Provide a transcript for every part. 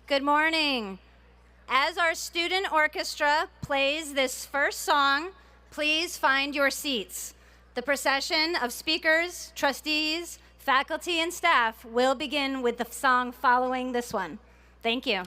Good morning. As our student orchestra plays this first song, please find your seats. The procession of speakers, trustees, faculty, and staff will begin with the song following this one. Thank you.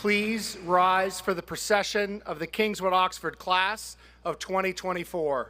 Please rise for the procession of the Kingswood Oxford class of 2024.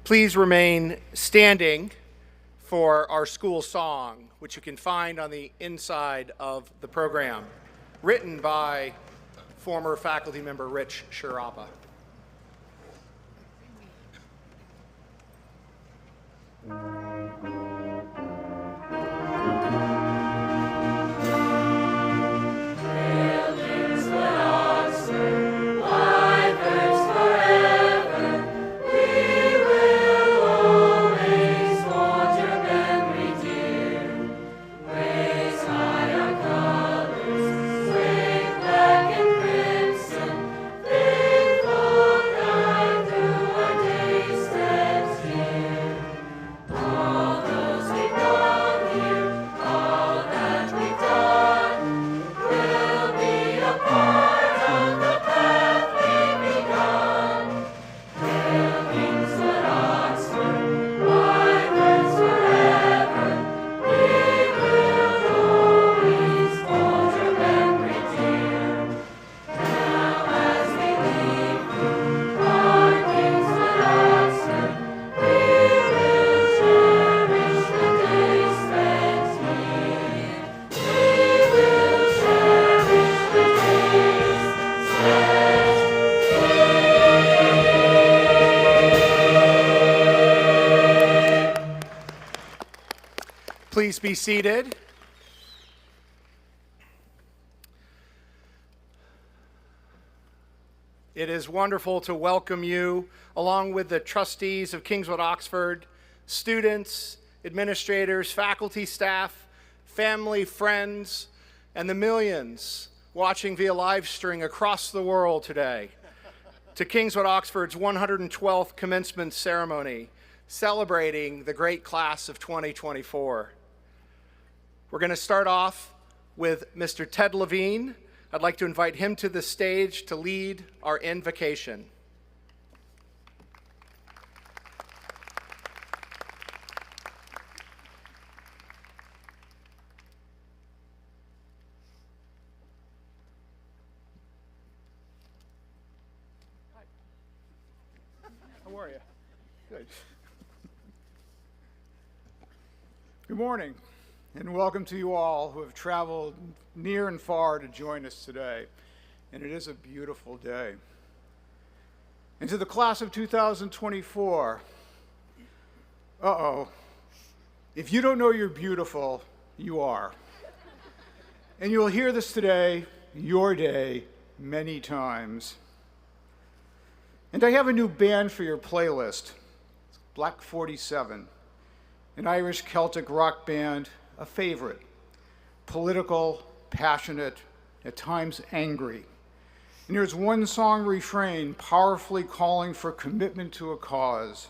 Please remain standing for our school song, which you can find on the inside of the program, written by former faculty member Rich Sharapa. Please be seated. It is wonderful to welcome you, along with the trustees of Kingswood Oxford, students, administrators, faculty, staff, family, friends, and the millions watching via live stream across the world today, to Kingswood Oxford's 112th commencement ceremony, celebrating the great class of 2024. We're going to start off with Mr. Ted Levine. I'd like to invite him to the stage to lead our invocation. Hi. How are you? Good. Good morning, and welcome to you all who have traveled near and far to join us today. And it is a beautiful day. And to the class of 2024, if you don't know you're beautiful, you are. And you'll hear this today, your day, many times. And I have a new band for your playlist, Black 47, an Irish Celtic rock band, a favorite, political, passionate, at times angry. And there's one song refrain powerfully calling for commitment to a cause.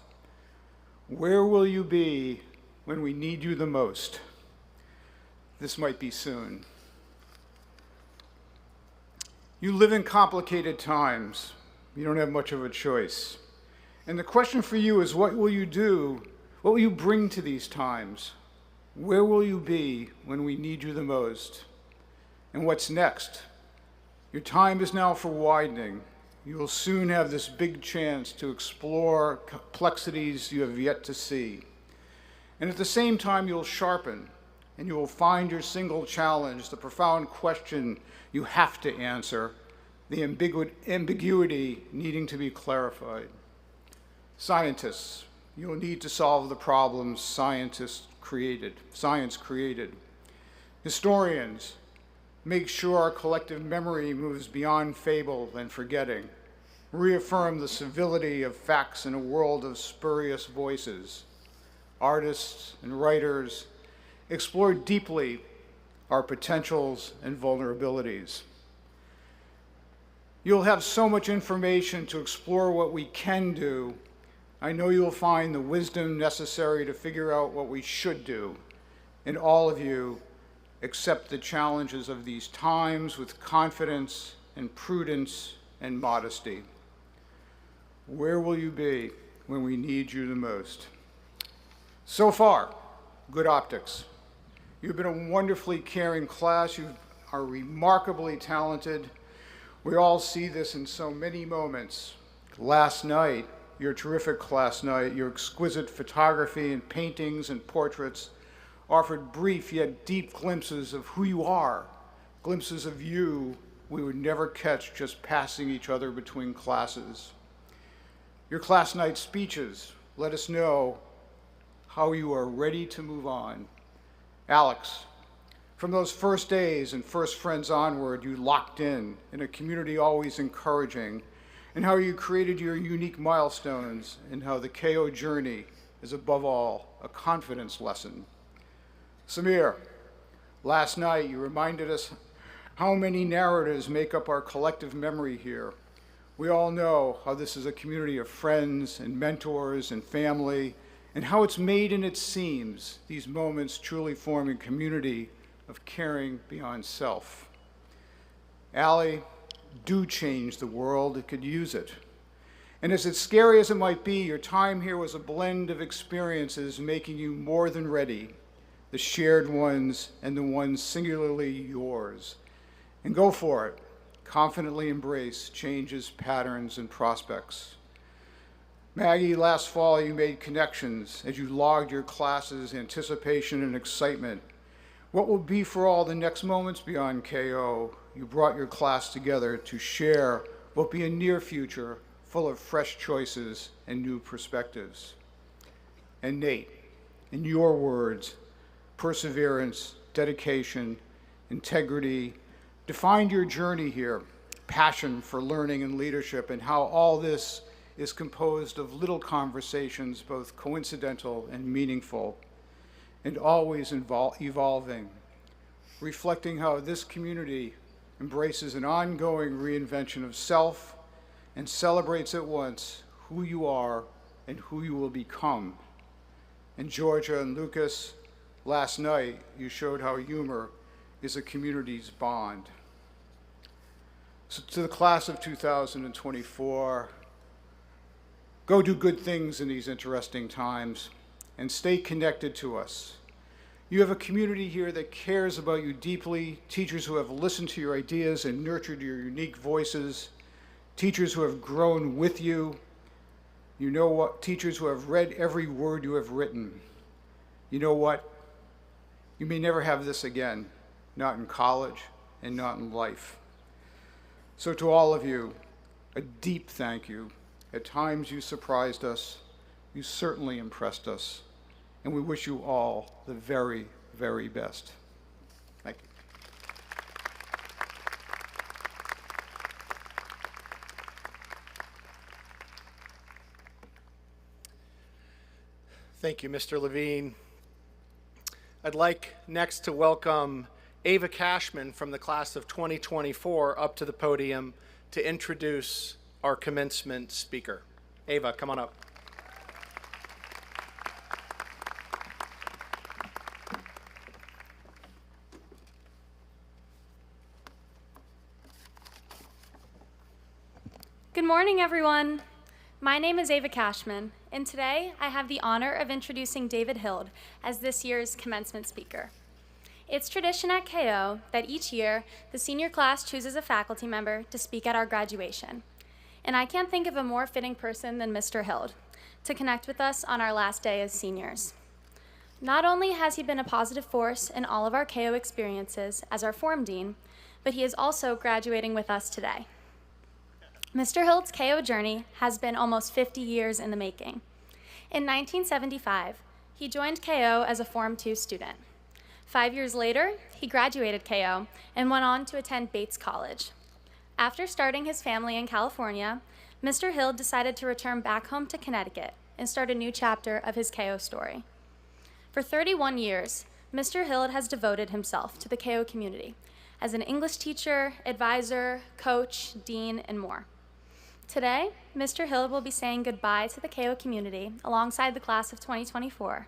Where will you be when we need you the most? This might be soon. You live in complicated times. You don't have much of a choice. And the question for you is, what will you do? What will you bring to these times? Where will you be when we need you the most? And what's next? Your time is now for widening. You will soon have this big chance to explore complexities you have yet to see. And at the same time, you'll sharpen, and you will find your single challenge, the profound question you have to answer, the ambiguity needing to be clarified. Scientists, you'll need to solve the problems science created. Historians, make sure our collective memory moves beyond fable and forgetting. Reaffirm the civility of facts in a world of spurious voices. Artists and writers, explore deeply our potentials and vulnerabilities. You'll have so much information to explore what we can do. I know you'll find the wisdom necessary to figure out what we should do. And all of you accept the challenges of these times with confidence and prudence and modesty. Where will you be when we need you the most? So far, good optics. You've been a wonderfully caring class. You are remarkably talented. We all see this in so many moments. Last night, your terrific class night, your exquisite photography and paintings and portraits offered brief yet deep glimpses of who you are, glimpses of you we would never catch just passing each other between classes. Your class night speeches let us know how you are ready to move on. Alex, from those first days and first friends onward, you locked in a community always encouraging, and how you created your unique milestones, and how the KO journey is above all a confidence lesson. Samir, last night you reminded us how many narratives make up our collective memory here. We all know how this is a community of friends and mentors and family, and how it's made in its seams, these moments truly form a community of caring beyond self. Allie, do change the world, it could use it. And as scary as it might be, your time here was a blend of experiences making you more than ready, the shared ones and the ones singularly yours. And go for it, confidently embrace changes, patterns, and prospects. Maggie, last fall you made connections as you logged your class's anticipation and excitement. What will be for all the next moments beyond KO? You brought your class together to share what will be a near future full of fresh choices and new perspectives. And Nate, in your words, perseverance, dedication, integrity, defined your journey here, passion for learning and leadership, and how all this is composed of little conversations, both coincidental and meaningful, and always evolving, reflecting how this community embraces an ongoing reinvention of self and celebrates at once who you are and who you will become. And Georgia and Lucas, last night you showed how humor is a community's bond. So to the class of 2024, go do good things in these interesting times and stay connected to us. You have a community here that cares about you deeply, teachers who have listened to your ideas and nurtured your unique voices, teachers who have grown with you. You know what? Teachers who have read every word you have written. You know what? You may never have this again, not in college and not in life. So to all of you, a deep thank you. At times you surprised us, you certainly impressed us, and we wish you all the very, very best. Thank you. Thank you, Mr. Levine. I'd like next to welcome Ava Cashman from the class of 2024 up to the podium to introduce our commencement speaker. Ava, come on up. Good morning, everyone. My name is Ava Cashman, and today I have the honor of introducing David Hild as this year's commencement speaker. It's tradition at KO that each year the senior class chooses a faculty member to speak at our graduation. And I can't think of a more fitting person than Mr. Hild to connect with us on our last day as seniors. Not only has he been a positive force in all of our KO experiences as our form dean, but he is also graduating with us today. Mr. Hild's KO journey has been almost 50 years in the making. In 1975, he joined KO as a Form 2 student. 5 years later, he graduated KO and went on to attend Bates College. After starting his family in California, Mr. Hild decided to return back home to Connecticut and start a new chapter of his KO story. For 31 years, Mr. Hild has devoted himself to the KO community as an English teacher, advisor, coach, dean, and more. Today, Mr. Hild will be saying goodbye to the KO community alongside the class of 2024,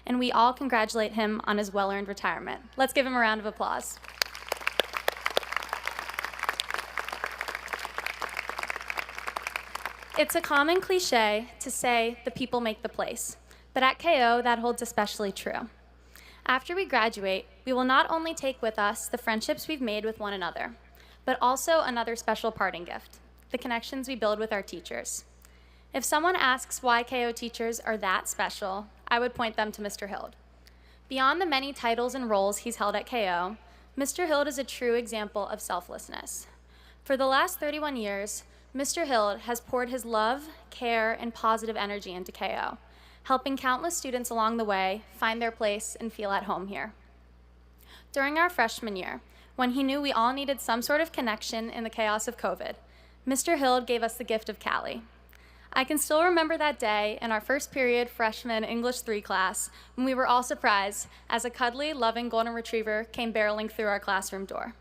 and we all congratulate him on his well-earned retirement. Let's give him a round of applause. It's a common cliche to say the people make the place, but at KO that holds especially true. After we graduate, we will not only take with us the friendships we've made with one another, but also another special parting gift, the connections we build with our teachers. If someone asks why KO teachers are that special, I would point them to Mr. Hild. Beyond the many titles and roles he's held at KO, Mr. Hild is a true example of selflessness. For the last 31 years, Mr. Hild has poured his love, care, and positive energy into KO, helping countless students along the way find their place and feel at home here. During our freshman year, when he knew we all needed some sort of connection in the chaos of COVID, Mr. Hild gave us the gift of Callie. I can still remember that day in our first period freshman English 3 class when we were all surprised as a cuddly, loving golden retriever came barreling through our classroom door.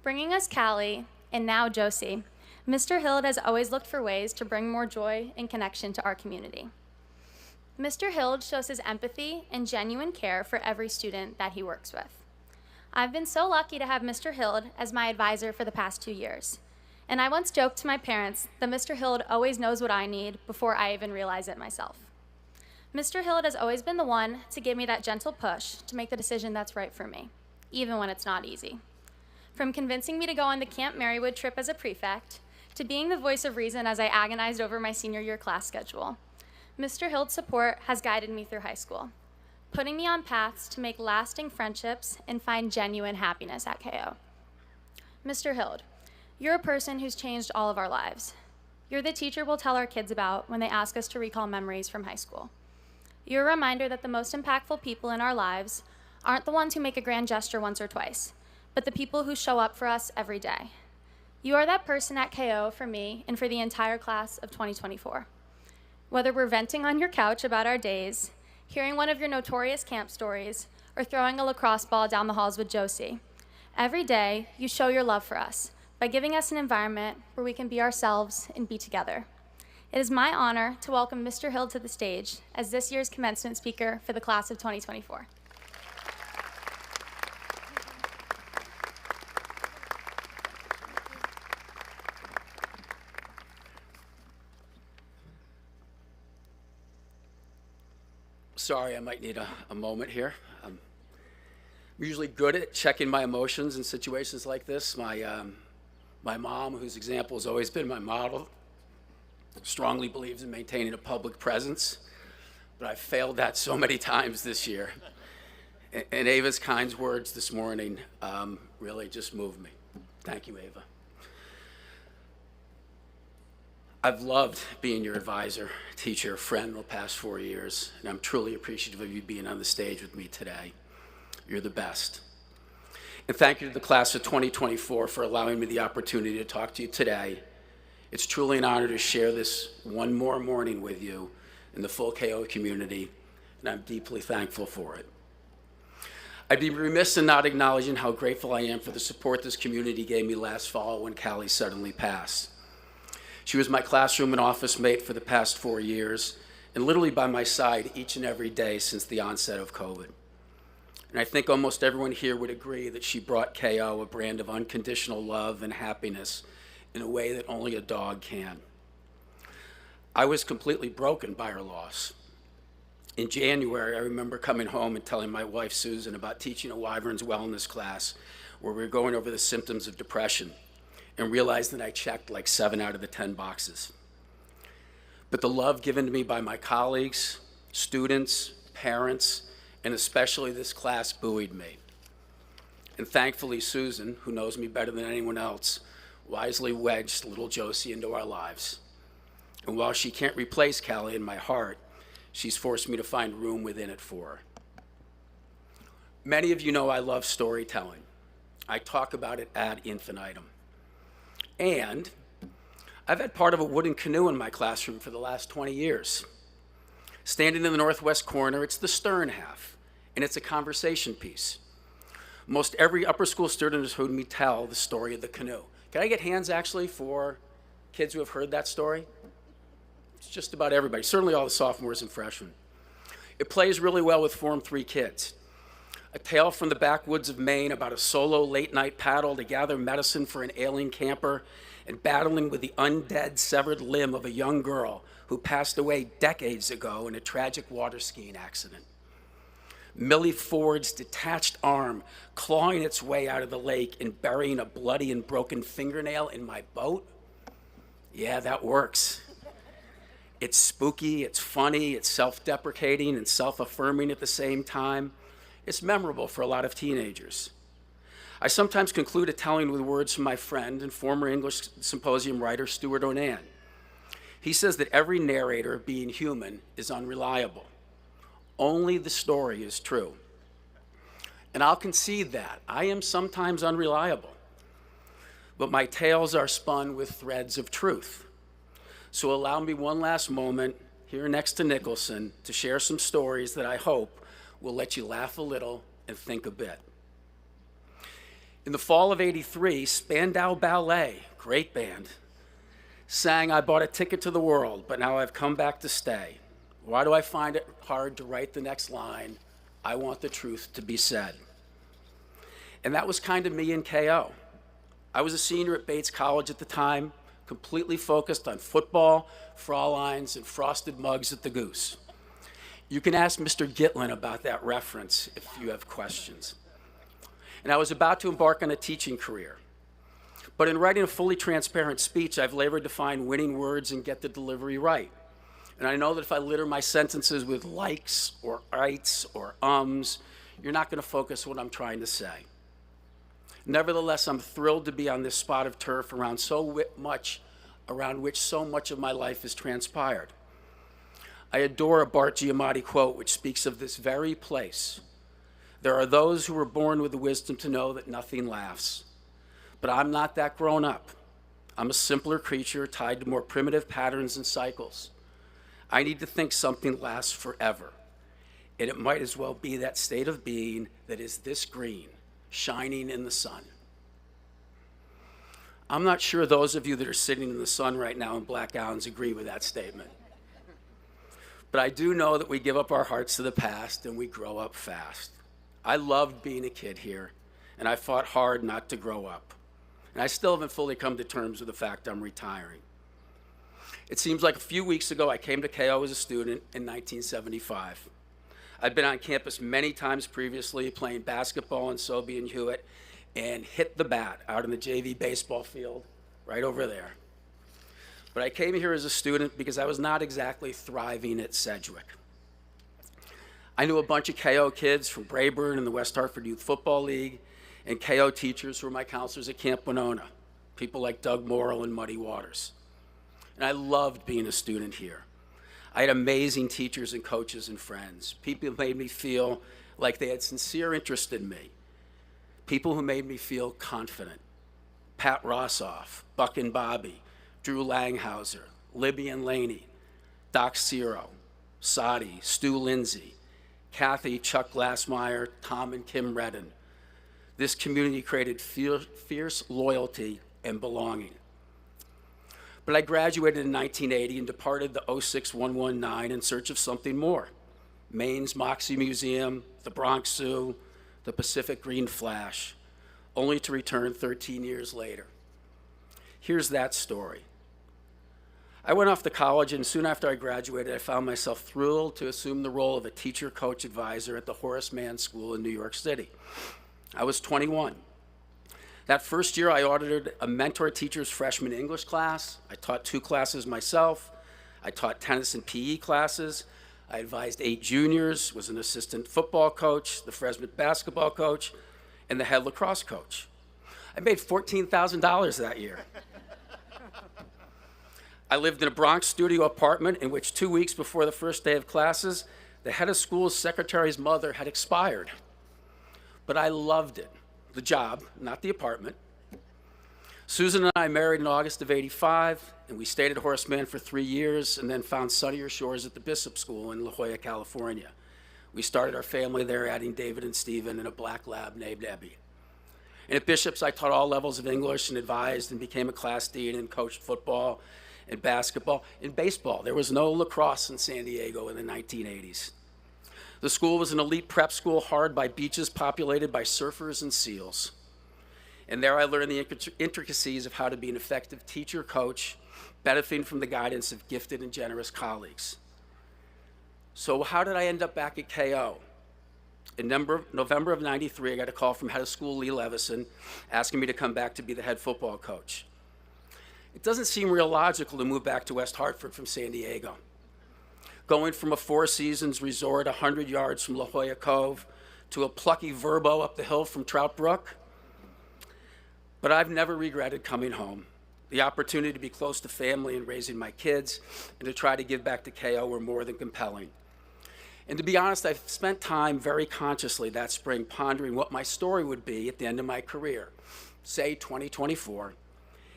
Bringing us Callie, and now Josie, Mr. Hild has always looked for ways to bring more joy and connection to our community. Mr. Hild shows his empathy and genuine care for every student that he works with. I've been so lucky to have Mr. Hild as my advisor for the past 2 years. And I once joked to my parents that Mr. Hild always knows what I need before I even realize it myself. Mr. Hild has always been the one to give me that gentle push to make the decision that's right for me, even when it's not easy. From convincing me to go on the Camp Marywood trip as a prefect, to being the voice of reason as I agonized over my senior year class schedule, Mr. Hild's support has guided me through high school, putting me on paths to make lasting friendships and find genuine happiness at KO. Mr. Hild, you're a person who's changed all of our lives. You're the teacher we'll tell our kids about when they ask us to recall memories from high school. You're a reminder that the most impactful people in our lives aren't the ones who make a grand gesture once or twice, but the people who show up for us every day. You are that person at KO for me and for the entire class of 2024. Whether we're venting on your couch about our days, hearing one of your notorious camp stories, or throwing a lacrosse ball down the halls with Josie, every day you show your love for us by giving us an environment where we can be ourselves and be together. It is my honor to welcome Mr. Hild to the stage as this year's commencement speaker for the class of 2024. Sorry, I might need a moment here. I'm usually good at checking my emotions in situations like this. My mom, whose example has always been my model, strongly believes in maintaining a public presence, but I've failed that so many times this year. And Ava's kind words this morning really just moved me. Thank you, Ava. I've loved being your advisor, teacher, friend the past 4 years, and I'm truly appreciative of you being on the stage with me today. You're the best. And thank you to the class of 2024 for allowing me the opportunity to talk to you today. It's truly an honor to share this one more morning with you and the full KO community, and I'm deeply thankful for it. I'd be remiss in not acknowledging how grateful I am for the support this community gave me last fall when Callie suddenly passed. She was my classroom and office mate for the past 4 years, and literally by my side each and every day since the onset of COVID. And I think almost everyone here would agree that she brought KO a brand of unconditional love and happiness in a way that only a dog can. I was completely broken by her loss. In January, I remember coming home and telling my wife, Susan, about teaching a Wyvern's wellness class where we were going over the symptoms of depression and realized that I checked like 7 out of the 10 boxes. But the love given to me by my colleagues, students, parents, and especially this class buoyed me. And thankfully, Susan, who knows me better than anyone else, wisely wedged little Josie into our lives. And while she can't replace Callie in my heart, she's forced me to find room within it for her. Many of you know I love storytelling. I talk about it ad infinitum. And I've had part of a wooden canoe in my classroom for the last 20 years. Standing in the northwest corner, it's the stern half, and it's a conversation piece. Most every upper school student has heard me tell the story of the canoe. Can I get hands actually for kids who have heard that story? It's just about everybody, certainly all the sophomores and freshmen. It plays really well with Form 3 kids. A tale from the backwoods of Maine about a solo late-night paddle to gather medicine for an ailing camper and battling with the undead severed limb of a young girl who passed away decades ago in a tragic water skiing accident. Millie Ford's detached arm clawing its way out of the lake and burying a bloody and broken fingernail in my boat? Yeah, that works. It's spooky, it's funny, it's self-deprecating and self-affirming at the same time. It's memorable for a lot of teenagers. I sometimes conclude a telling with words from my friend and former English Symposium writer, Stuart Onan. He says that every narrator, being human, is unreliable. Only the story is true. And I'll concede that. I am sometimes unreliable. But my tales are spun with threads of truth. So allow me one last moment here next to Nicholson to share some stories that I hope will let you laugh a little and think a bit. In the fall of '83, Spandau Ballet, great band, sang "I Bought a Ticket to the World, but now I've come back to stay. Why do I find it hard to write the next line? I want the truth to be said." And that was kind of me in KO. I was a senior at Bates College at the time, completely focused on football, Fraulines, and frosted mugs at the Goose. You can ask Mr. Gitlin about that reference if you have questions. And I was about to embark on a teaching career. But in writing a fully transparent speech, I've labored to find winning words and get the delivery right. And I know that if I litter my sentences with likes or ites or ums, you're not going to focus what I'm trying to say. Nevertheless, I'm thrilled to be on this spot of turf around which so much of my life has transpired. I adore a Bart Giamatti quote which speaks of this very place. There are those who were born with the wisdom to know that nothing lasts. But I'm not that grown up. I'm a simpler creature tied to more primitive patterns and cycles. I need to think something lasts forever. And it might as well be that state of being that is this green, shining in the sun. I'm not sure those of you that are sitting in the sun right now in black gowns agree with that statement. But I do know that we give up our hearts to the past and we grow up fast. I loved being a kid here, and I fought hard not to grow up. And I still haven't fully come to terms with the fact I'm retiring. It seems like a few weeks ago I came to KO as a student in 1975. I'd been on campus many times previously, playing basketball in Sobey and Hewitt, and hit the bat out in the JV baseball field right over there. But I came here as a student because I was not exactly thriving at Sedgwick. I knew a bunch of KO kids from Brayburn and the West Hartford Youth Football League, and KO teachers who were my counselors at Camp Winona, people like Doug Morrill and Muddy Waters. And I loved being a student here. I had amazing teachers and coaches and friends. People who made me feel like they had sincere interest in me. People who made me feel confident. Pat Rossoff, Buck and Bobby, Drew Langhauser, Libby and Laney, Doc Ciro, Sadi, Stu Lindsay, Kathy, Chuck Glassmeyer, Tom and Kim Redden. This community created fierce loyalty and belonging. But I graduated in 1980 and departed the 06119 in search of something more. Maine's Moxie Museum, the Bronx Zoo, the Pacific Green Flash, only to return 13 years later. Here's that story. I went off to college, and soon after I graduated, I found myself thrilled to assume the role of a teacher coach advisor at the Horace Mann School in New York City. I was 21. That first year, I audited a mentor teacher's freshman English class. I taught 2 classes myself. I taught tennis and PE classes. I advised 8 juniors, was an assistant football coach, the freshman basketball coach, and the head lacrosse coach. I made $14,000 that year. I lived in a Bronx studio apartment in which 2 weeks before the first day of classes, the head of school's secretary's mother had expired. But I loved it. The job, not the apartment. Susan and I married in August of '85, and we stayed at Horace Mann for 3 years and then found sunnier shores at the Bishop School in La Jolla, California. We started our family there, adding David and Stephen and a black lab named Ebby. And at Bishop's, I taught all levels of English and advised and became a class dean and coached football and basketball. In baseball, there was no lacrosse in San Diego in the 1980s. The school was an elite prep school hard by beaches populated by surfers and seals. And there I learned the intricacies of how to be an effective teacher, coach, benefiting from the guidance of gifted and generous colleagues. So how did I end up back at KO? In November of '93, I got a call from head of school Lee Levison asking me to come back to be the head football coach. It doesn't seem real logical to move back to West Hartford from San Diego. Going from a Four Seasons resort 100 yards from La Jolla Cove to a plucky Verbo up the hill from Trout Brook. But I've never regretted coming home. The opportunity to be close to family and raising my kids and to try to give back to KO were more than compelling. And to be honest, I've spent time very consciously that spring pondering what my story would be at the end of my career, say 2024,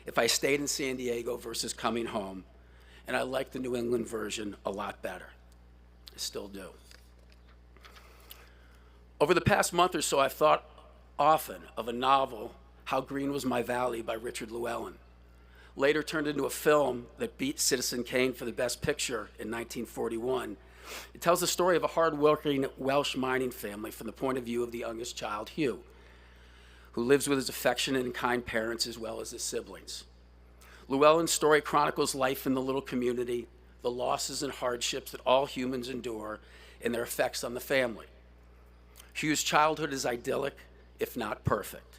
if I stayed in San Diego versus coming home. And I like the New England version a lot better. I still do. Over the past month or so, I've thought often of a novel, How Green Was My Valley by Richard Llewellyn, later turned into a film that beat Citizen Kane for the Best Picture in 1941. It tells the story of a hard-working Welsh mining family from the point of view of the youngest child, Hugh, who lives with his affectionate and kind parents as well as his siblings. Llewellyn's story chronicles life in the little community, the losses and hardships that all humans endure, and their effects on the family. Hugh's childhood is idyllic, if not perfect.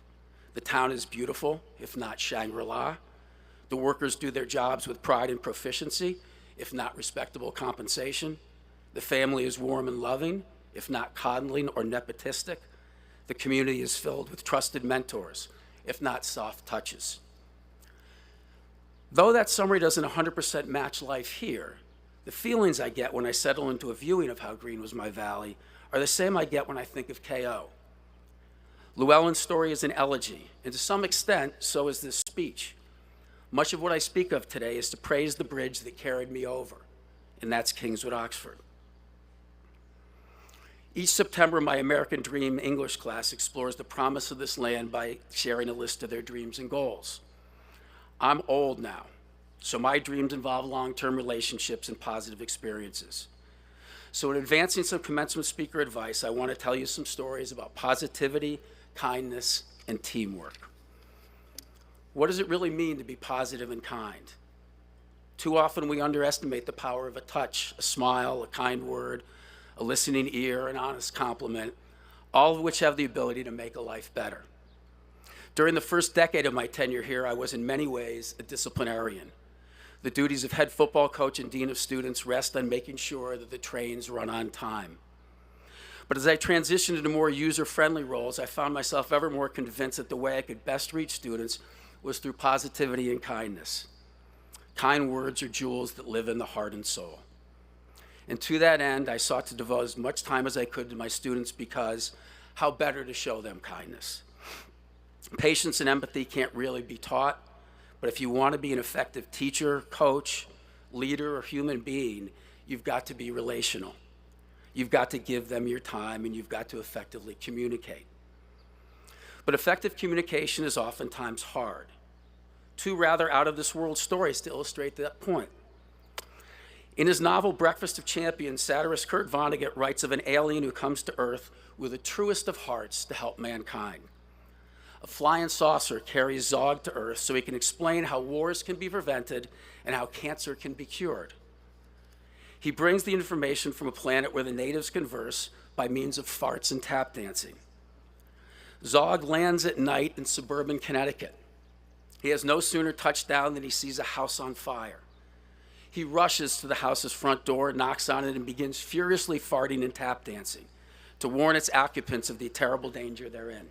The town is beautiful, if not Shangri-La. The workers do their jobs with pride and proficiency, if not respectable compensation. The family is warm and loving, if not coddling or nepotistic. The community is filled with trusted mentors, if not soft touches. Though that summary doesn't 100% match life here, the feelings I get when I settle into a viewing of How Green Was My Valley are the same I get when I think of KO. Llewellyn's story is an elegy, and to some extent, so is this speech. Much of what I speak of today is to praise the bridge that carried me over, and that's Kingswood Oxford. Each September, my American Dream English class explores the promise of this land by sharing a list of their dreams and goals. I'm old now, so my dreams involve long-term relationships and positive experiences. So in advancing some commencement speaker advice, I want to tell you some stories about positivity, kindness, and teamwork. What does it really mean to be positive and kind? Too often we underestimate the power of a touch, a smile, a kind word, a listening ear, an honest compliment, all of which have the ability to make a life better. During the first decade of my tenure here, I was in many ways a disciplinarian. The duties of head football coach and dean of students rest on making sure that the trains run on time. But as I transitioned into more user-friendly roles, I found myself ever more convinced that the way I could best reach students was through positivity and kindness. Kind words are jewels that live in the heart and soul. And to that end, I sought to devote as much time as I could to my students because how better to show them kindness? Patience and empathy can't really be taught, but if you want to be an effective teacher, coach, leader, or human being, you've got to be relational. You've got to give them your time, and you've got to effectively communicate. But effective communication is oftentimes hard. Two rather out-of-this-world stories to illustrate that point. In his novel Breakfast of Champions, satirist Kurt Vonnegut writes of an alien who comes to Earth with the truest of hearts to help mankind. A flying saucer carries Zog to Earth so he can explain how wars can be prevented and how cancer can be cured. He brings the information from a planet where the natives converse by means of farts and tap dancing. Zog lands at night in suburban Connecticut. He has no sooner touched down than he sees a house on fire. He rushes to the house's front door, knocks on it, and begins furiously farting and tap dancing to warn its occupants of the terrible danger they're in.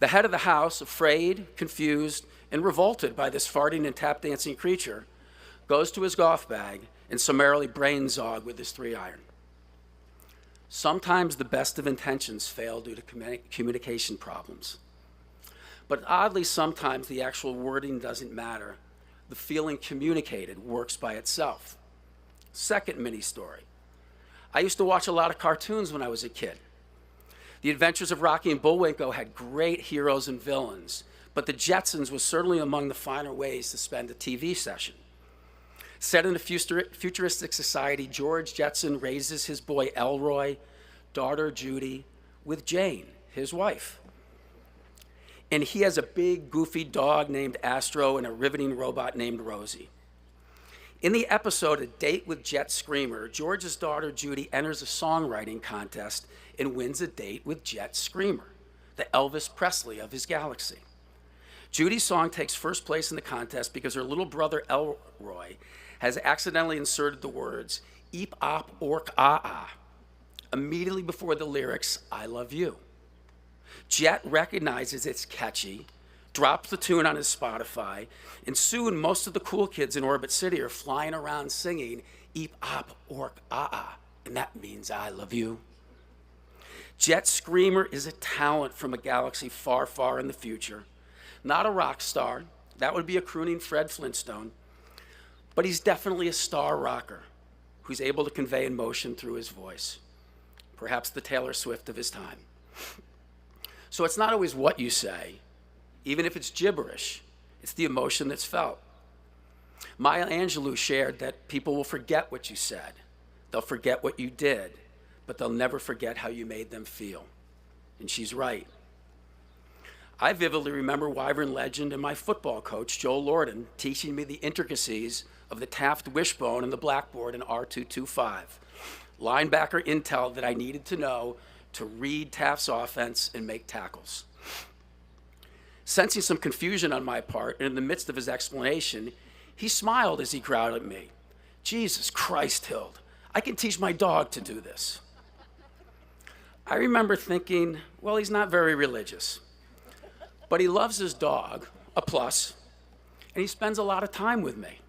The head of the house, afraid, confused, and revolted by this farting and tap dancing creature, goes to his golf bag and summarily brains Zog with his 3-iron. Sometimes the best of intentions fail due to communication problems. But oddly, sometimes the actual wording doesn't matter. The feeling communicated works by itself. Second mini story. I used to watch a lot of cartoons when I was a kid. The Adventures of Rocky and Bullwinkle had great heroes and villains, but the Jetsons was certainly among the finer ways to spend a TV session. Set in a futuristic society, George Jetson raises his boy Elroy, daughter Judy, with Jane, his wife. And he has a big, goofy dog named Astro and a riveting robot named Rosie. In the episode, A Date with Jet Screamer, George's daughter Judy enters a songwriting contest and wins a date with Jet Screamer, the Elvis Presley of his galaxy. Judy's song takes first place in the contest because her little brother Elroy has accidentally inserted the words "eep op ork ah ah" immediately before the lyrics "I love you." Jet recognizes it's catchy, drops the tune on his Spotify, and soon most of the cool kids in Orbit City are flying around singing "eep op ork ah ah," and that means "I love you." Jet Screamer is a talent from a galaxy far, far in the future. Not a rock star, that would be a crooning Fred Flintstone, but he's definitely a star rocker who's able to convey emotion through his voice. Perhaps the Taylor Swift of his time. So it's not always what you say, even if it's gibberish, it's the emotion that's felt. Maya Angelou shared that people will forget what you said, they'll forget what you did, but they'll never forget how you made them feel. And she's right. I vividly remember Wyvern legend and my football coach, Joe Lorden, teaching me the intricacies of the Taft wishbone and the blackboard in R225, linebacker intel that I needed to know to read Taft's offense and make tackles. Sensing some confusion on my part, and in the midst of his explanation, he smiled as he growled at me, "Jesus Christ, Hild, I can teach my dog to do this." I remember thinking, well, he's not very religious, but he loves his dog, a plus, and he spends a lot of time with me.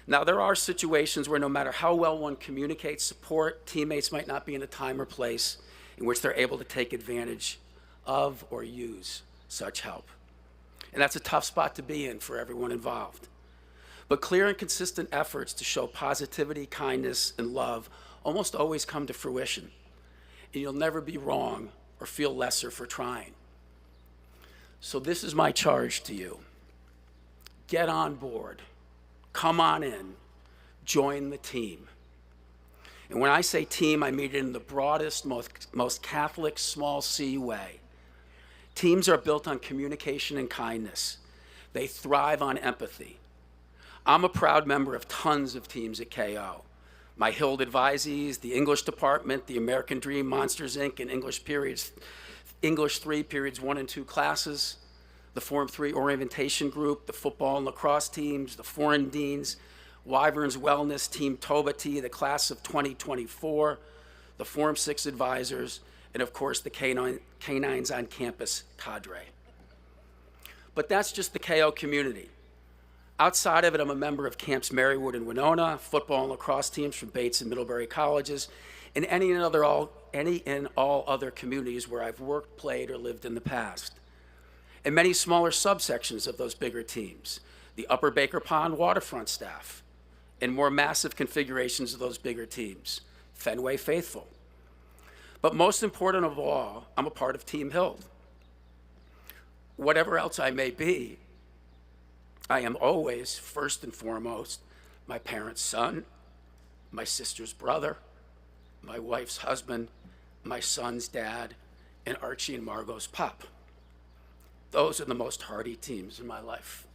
Now, there are situations where no matter how well one communicates support, teammates might not be in a time or place in which they're able to take advantage of or use such help. And that's a tough spot to be in for everyone involved. But clear and consistent efforts to show positivity, kindness, and love almost always come to fruition. And you'll never be wrong or feel lesser for trying. So this is my charge to you. Get on board. Come on in. Join the team. And when I say team, I mean it in the broadest, most Catholic, small c way. Teams are built on communication and kindness. They thrive on empathy. I'm a proud member of tons of teams at KO. My Hild advisees, the English department, the American Dream, Monsters, Inc., and English 3 periods 1 and 2 classes, the Form 3 orientation group, the football and lacrosse teams, the foreign deans, Wyvern's Wellness Team Tobati, the class of 2024, the Form 6 advisors, and of course the Canines on Campus cadre. But that's just the KO community. Outside of it, I'm a member of Camps Marywood and Winona, football and lacrosse teams from Bates and Middlebury colleges, and any and all other communities where I've worked, played, or lived in the past. And many smaller subsections of those bigger teams, the Upper Baker Pond waterfront staff, and more massive configurations of those bigger teams, Fenway Faithful. But most important of all, I'm a part of Team Hild. Whatever else I may be, I am always, first and foremost, my parents' son, my sister's brother, my wife's husband, my son's dad, and Archie and Margot's pop. Those are the most hardy teams in my life.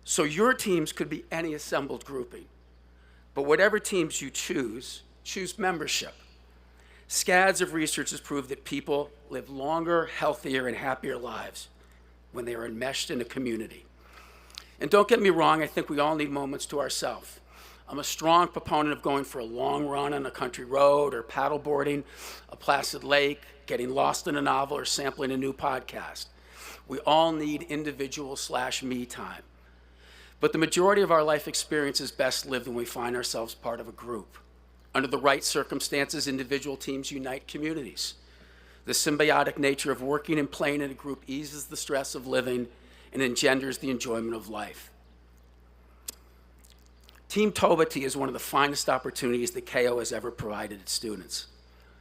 So your teams could be any assembled grouping, but whatever teams you choose membership. Scads of research has proved that people live longer, healthier, and happier lives when they are enmeshed in a community. And don't get me wrong, I think we all need moments to ourselves. I'm a strong proponent of going for a long run on a country road or paddleboarding, a placid lake, getting lost in a novel, or sampling a new podcast. We all need individual/me time. But the majority of our life experience is best lived when we find ourselves part of a group. Under the right circumstances, individual teams unite communities. The symbiotic nature of working and playing in a group eases the stress of living and engenders the enjoyment of life. Team Tobati is one of the finest opportunities that KO has ever provided its students.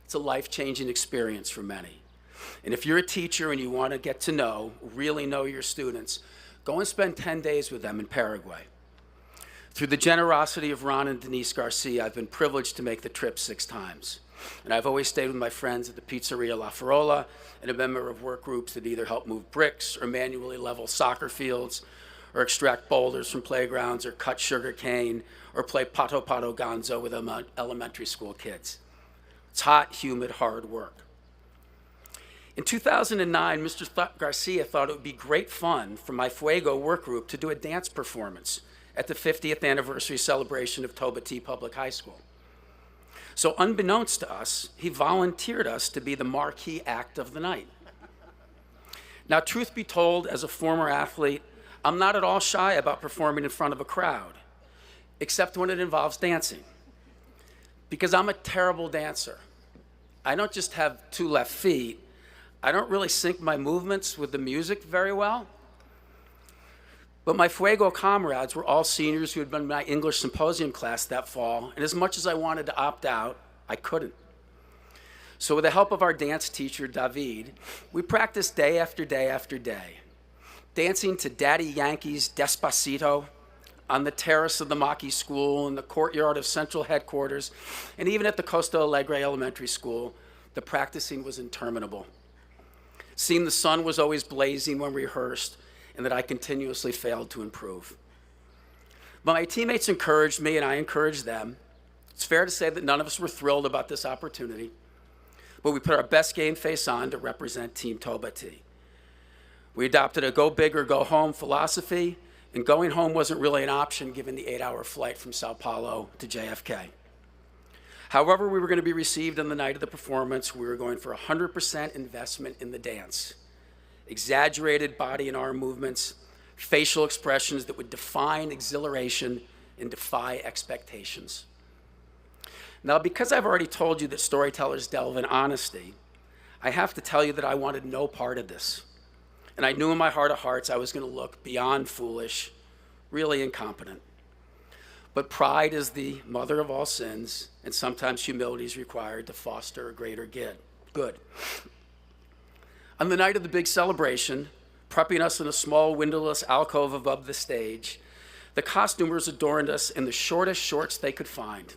It's a life-changing experience for many. And if you're a teacher and you want to get to know, really know your students, go and spend 10 days with them in Paraguay. Through the generosity of Ron and Denise Garcia, I've been privileged to make the trip 6 times. And I've always stayed with my friends at the Pizzeria La Farola and a member of work groups that either help move bricks or manually level soccer fields or extract boulders from playgrounds or cut sugar cane or play pato pato gonzo with elementary school kids. It's hot, humid, hard work. In 2009, Mr. Garcia thought it would be great fun for my Fuego work group to do a dance performance at the 50th anniversary celebration of Toba T Public High School. So unbeknownst to us, he volunteered us to be the marquee act of the night. Now, truth be told, as a former athlete, I'm not at all shy about performing in front of a crowd, except when it involves dancing, because I'm a terrible dancer. I don't just have 2 left feet, I don't really sync my movements with the music very well. But my Fuego comrades were all seniors who had been in my English symposium class that fall, and as much as I wanted to opt out, I couldn't. So with the help of our dance teacher, David, we practiced day after day after day, dancing to Daddy Yankee's Despacito on the terrace of the Maki School, in the courtyard of Central Headquarters, and even at the Costa Alegre Elementary School. The practicing was interminable. Seemed the sun was always blazing when we rehearsed, and that I continuously failed to improve. But my teammates encouraged me, and I encouraged them. It's fair to say that none of us were thrilled about this opportunity, but we put our best game face on to represent Team Toba T. We adopted a go big or go home philosophy, and going home wasn't really an option given the 8-hour flight from Sao Paulo to JFK. However we were going to be received on the night of the performance, we were going for 100% investment in the dance. Exaggerated body and arm movements, facial expressions that would define exhilaration and defy expectations. Now, because I've already told you that storytellers delve in honesty, I have to tell you that I wanted no part of this. And I knew in my heart of hearts I was going to look beyond foolish, really incompetent. But pride is the mother of all sins, and sometimes humility is required to foster a greater good. On the night of the big celebration, prepping us in a small windowless alcove above the stage, the costumers adorned us in the shortest shorts they could find.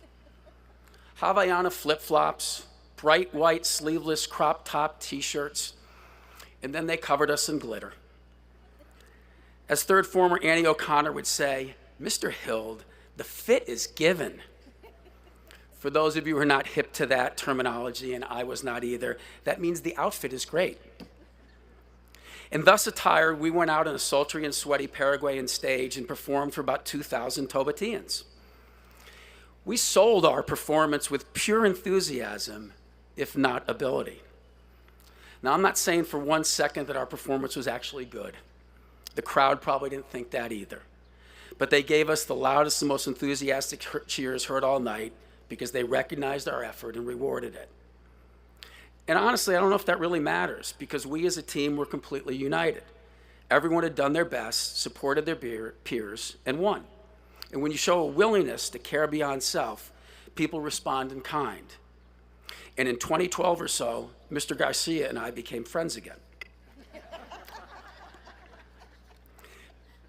Havaiana flip-flops, bright white sleeveless crop top t-shirts, and then they covered us in glitter. As third former Annie O'Connor would say, "Mr. Hild, the fit is given." For those of you who are not hip to that terminology, and I was not either, that means the outfit is great. And thus attired, we went out on a sultry and sweaty Paraguayan stage and performed for about 2,000 Tobatians. We sold our performance with pure enthusiasm, if not ability. Now, I'm not saying for 1 second that our performance was actually good. The crowd probably didn't think that either. But they gave us the loudest and most enthusiastic cheers heard all night because they recognized our effort and rewarded it. And honestly, I don't know if that really matters because we as a team were completely united. Everyone had done their best, supported their peers, and won. And when you show a willingness to care beyond self, people respond in kind. And in 2012 or so, Mr. Garcia and I became friends again.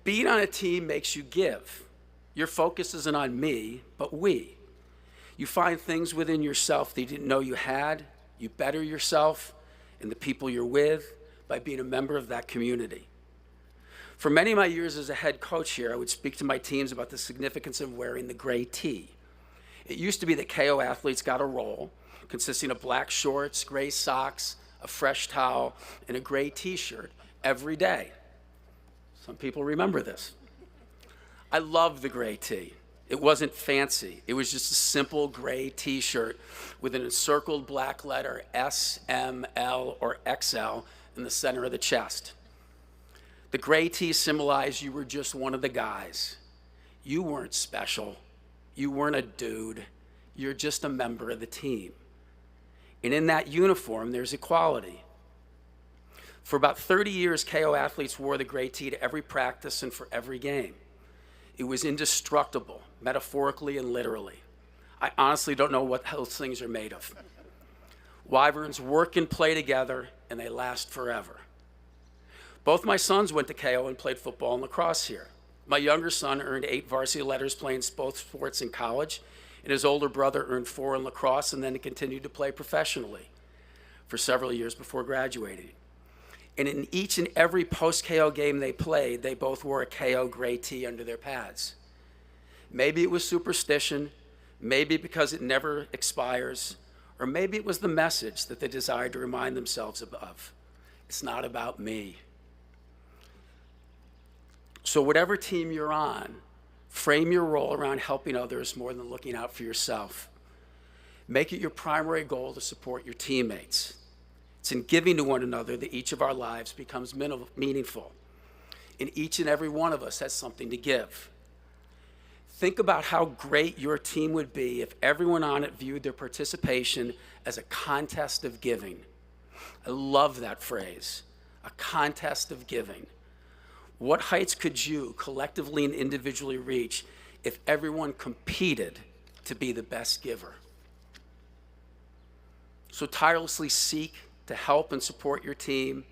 Being on a team makes you give. Your focus isn't on me, but we. You find things within yourself that you didn't know you had. You better yourself and the people you're with by being a member of that community. For many of my years as a head coach here, I would speak to my teams about the significance of wearing the gray tee. It used to be that KO athletes got a role consisting of black shorts, gray socks, a fresh towel, and a gray t-shirt every day. Some people remember this. I love the gray tee. It wasn't fancy. It was just a simple gray t-shirt with an encircled black letter S, M, L, or XL in the center of the chest. The gray tee symbolized you were just one of the guys. You weren't special. You weren't a dude. You're just a member of the team. And in that uniform, there's equality. For about 30 years, KO athletes wore the gray tee to every practice and for every game. It was indestructible, metaphorically and literally. I honestly don't know what those things are made of. Wyverns work and play together, and they last forever. Both my sons went to KO and played football and lacrosse here. My younger son earned 8 varsity letters playing both sports in college, and his older brother earned 4 in lacrosse and then continued to play professionally for several years before graduating. And in each and every post-KO game they played, they both wore a KO gray tee under their pads. Maybe it was superstition, maybe because it never expires, or maybe it was the message that they desired to remind themselves of. It's not about me. So whatever team you're on, frame your role around helping others more than looking out for yourself. Make it your primary goal to support your teammates. It's in giving to one another that each of our lives becomes meaningful. And each and every one of us has something to give. Think about how great your team would be if everyone on it viewed their participation as a contest of giving. I love that phrase, a contest of giving. What heights could you collectively and individually reach if everyone competed to be the best giver? So tirelessly seek to help and support your team.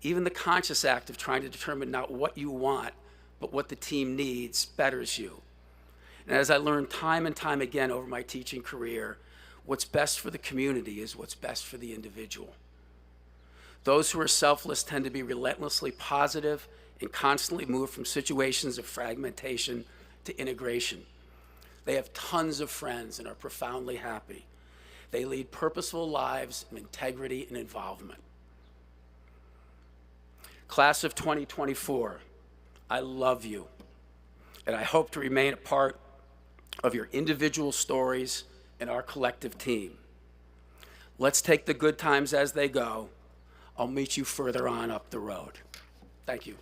Even the conscious act of trying to determine not what you want, but what the team needs betters you. And as I learned time and time again over my teaching career, what's best for the community is what's best for the individual. Those who are selfless tend to be relentlessly positive and constantly move from situations of fragmentation to integration. They have tons of friends and are profoundly happy. They lead purposeful lives of integrity and involvement. Class of 2024, I love you, and I hope to remain a part of your individual stories and our collective team. Let's take the good times as they go. I'll meet you further on up the road. Thank you.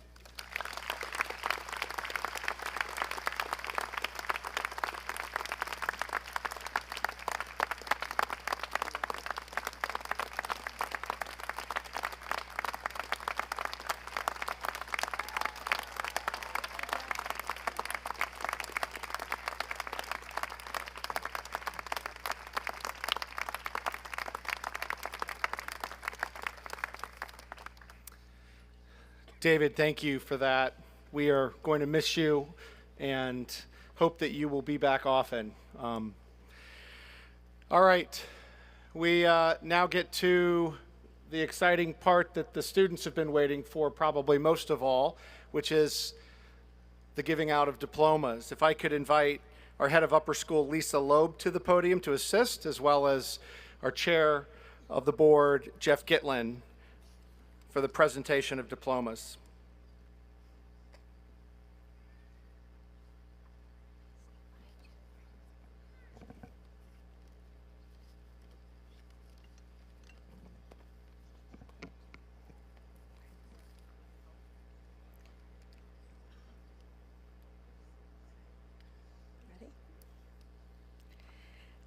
David, thank you for that. We are going to miss you and hope that you will be back often. All right, we now get to the exciting part that the students have been waiting for probably most of all, which is the giving out of diplomas. If I could invite our head of upper school, Lisa Loeb, to the podium to assist, as well as our chair of the board, Jeff Gitlin, for the presentation of diplomas.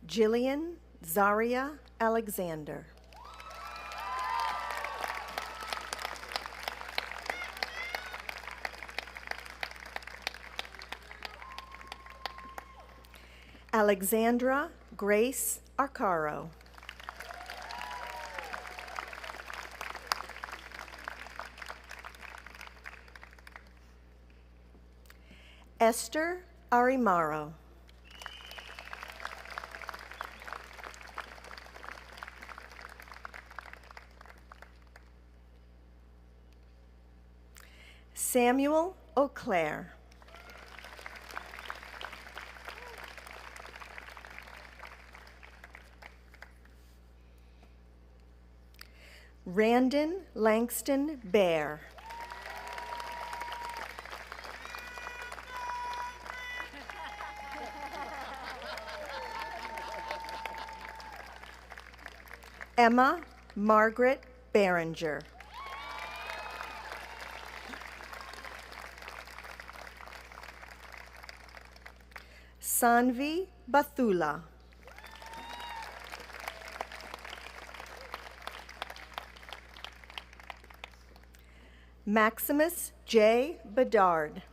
Jillian Zaria Alexander. Alexandra Grace Arcaro. Esther Arimaro. Samuel Auclair. Randon Langston Bear. Emma Margaret Behringer. Sanvi Bathula. Maximus J. Bedard.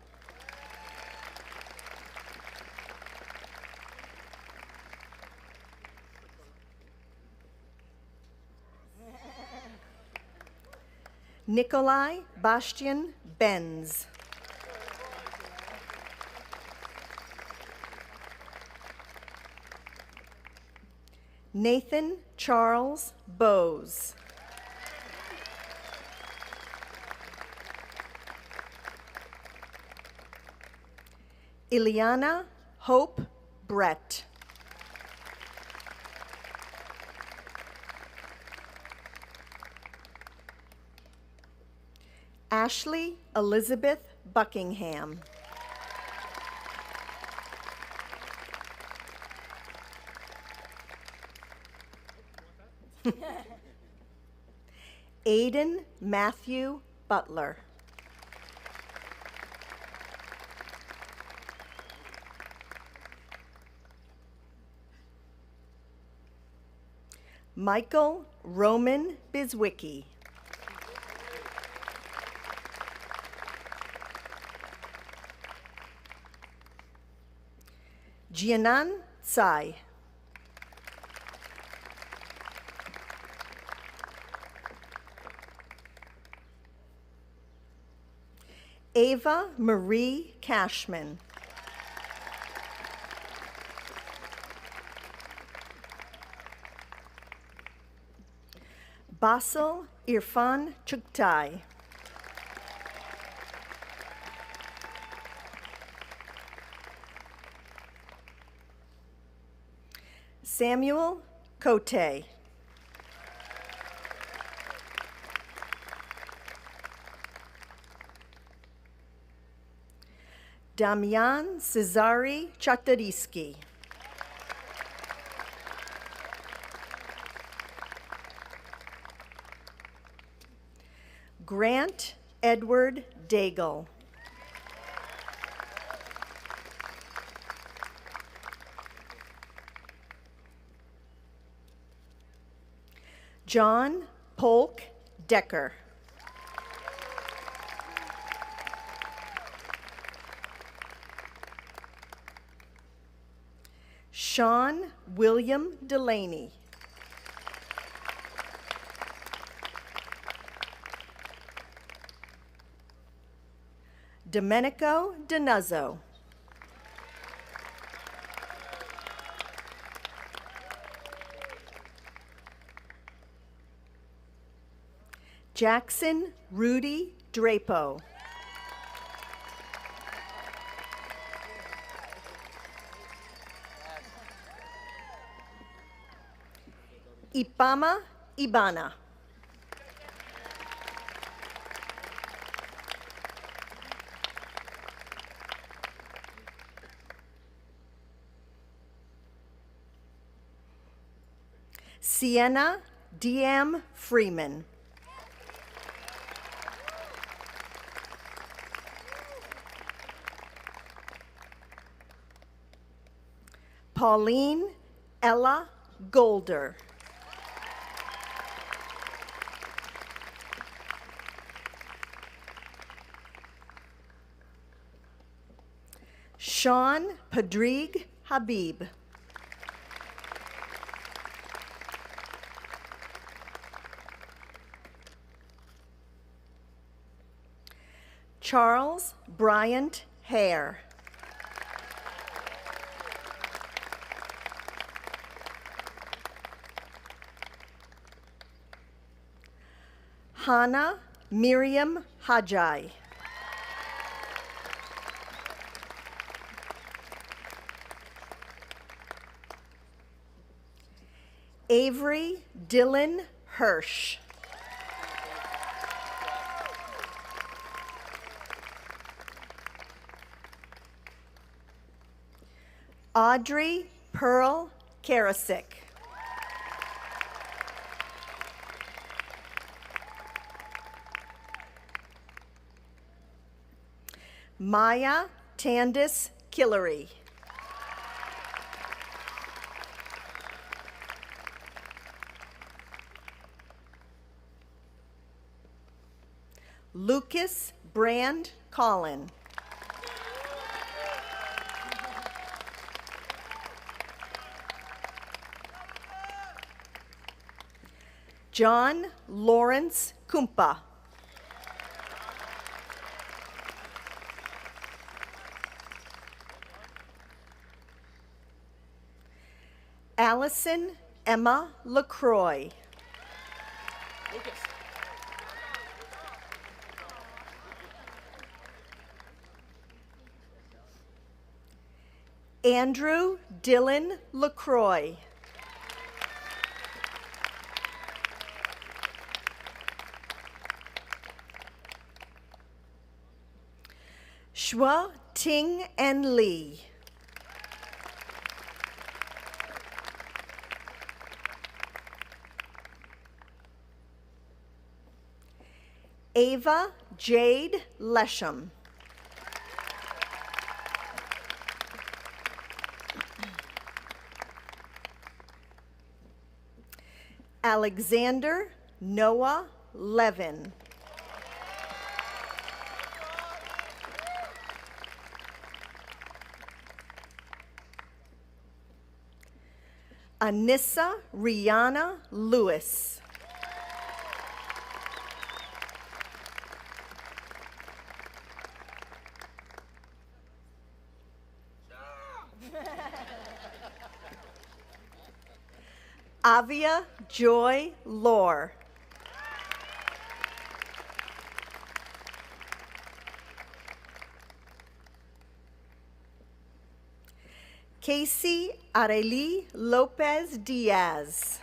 Nikolai Bastian Benz. Nathan Charles Bowes. Ileana Hope Brett. Ashley Elizabeth Buckingham. Aiden Matthew Butler. Michael Roman Bizwicki. Jianan Tsai. Ava Marie Cashman. Basil Irfan Chugtai. Samuel Cote. Damian Cesari Czartoryski. Grant Edward Daigle. John Polk Decker. Sean William Delaney. Domenico Donuzzo. Jackson Rudy Drapo. Ipama Ibana. Sienna Diem Freeman. Pauline Ella Golder. Sean Padrig Habib. Charles Bryant Hare. Hannah Miriam Hajai. Avery Dylan Hirsch. Audrey Pearl Karasik. Maya Tandis Killery. Lucas Brand Collin. John Lawrence Kumpa. Allison Emma LaCroix. Andrew Dylan LaCroix. Shwa Ting and Lee. Ava Jade Lesham. Alexander Noah Levin. Anissa Rihanna Lewis. Avia Joy Lore. Casey Arely Lopez Diaz.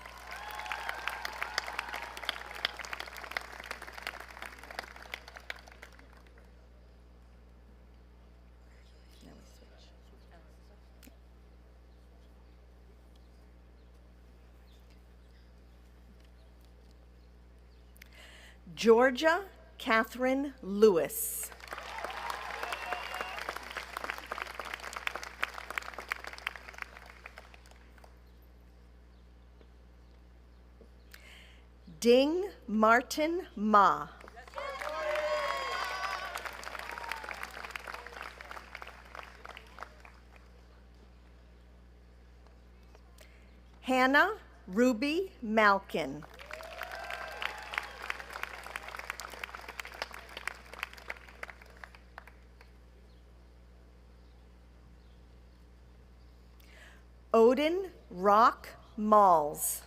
Georgia Catherine Lewis. Ding Martin Ma. Hannah Ruby Malkin. Odin Rock Malls.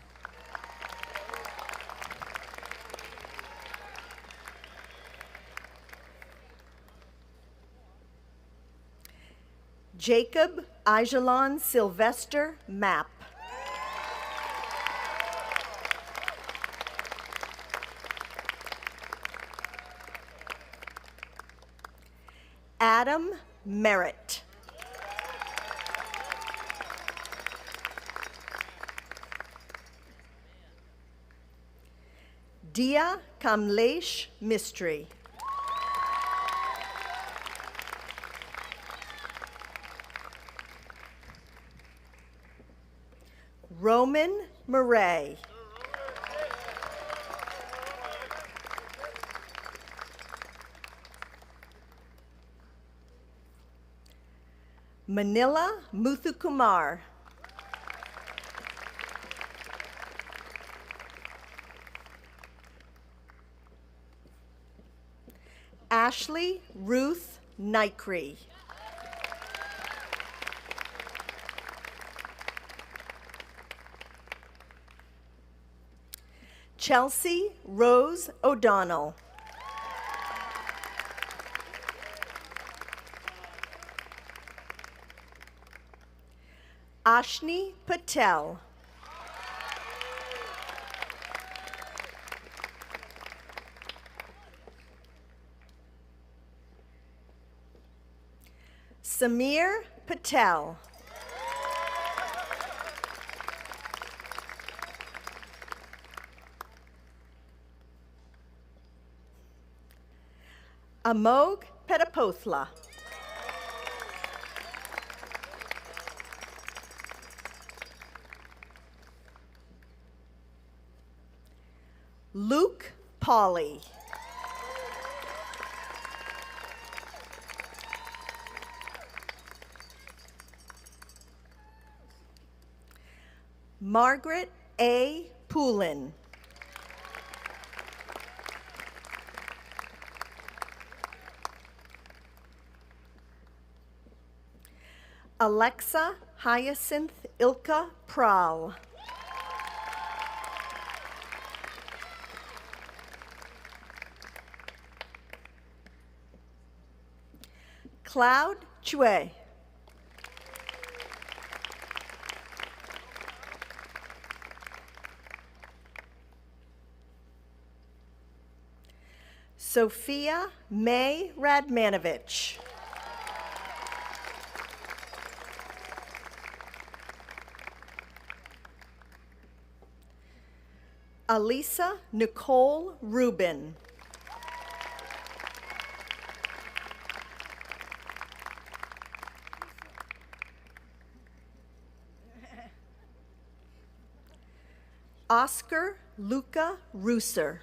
Jacob Ajalon Sylvester Mapp. Adam Merritt. Dia Kamlesh Mistry. Roman Murray. Manila Muthukumar. Ashley Ruth Nycree. Chelsea Rose O'Donnell. Ashni Patel. Samir Patel. Amog Petapothla. Luke Pauley. Margaret A. Poulin. Alexa Hyacinth Ilka Prahl. Cloud Chue. Sophia May Radmanovich. Alisa Nicole Rubin. Oscar Luca Rooser.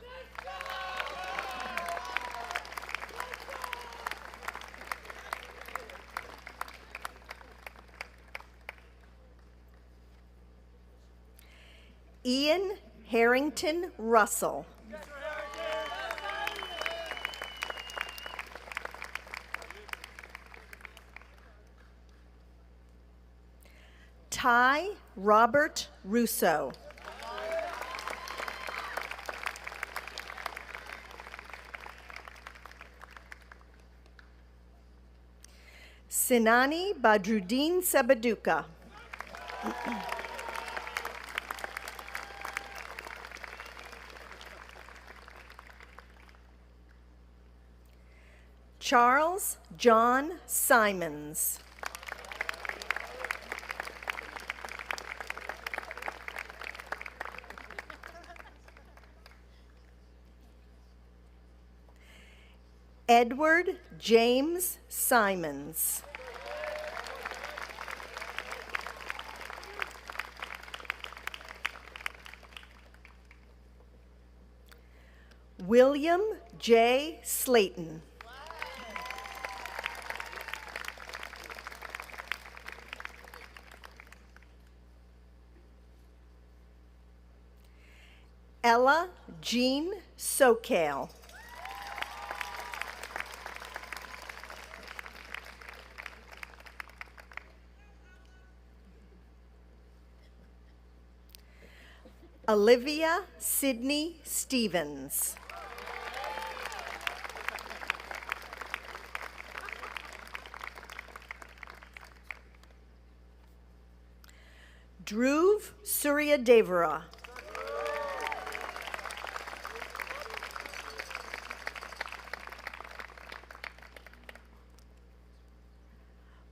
Ian Harrington Russell. Ty Robert Russo. Sinani Badruddin Sabaduka. Charles John Simons. Edward James Simons. William J. Slayton. Ella Jean Sokale. Olivia Sydney Stevens. Dhruv Suryadevara.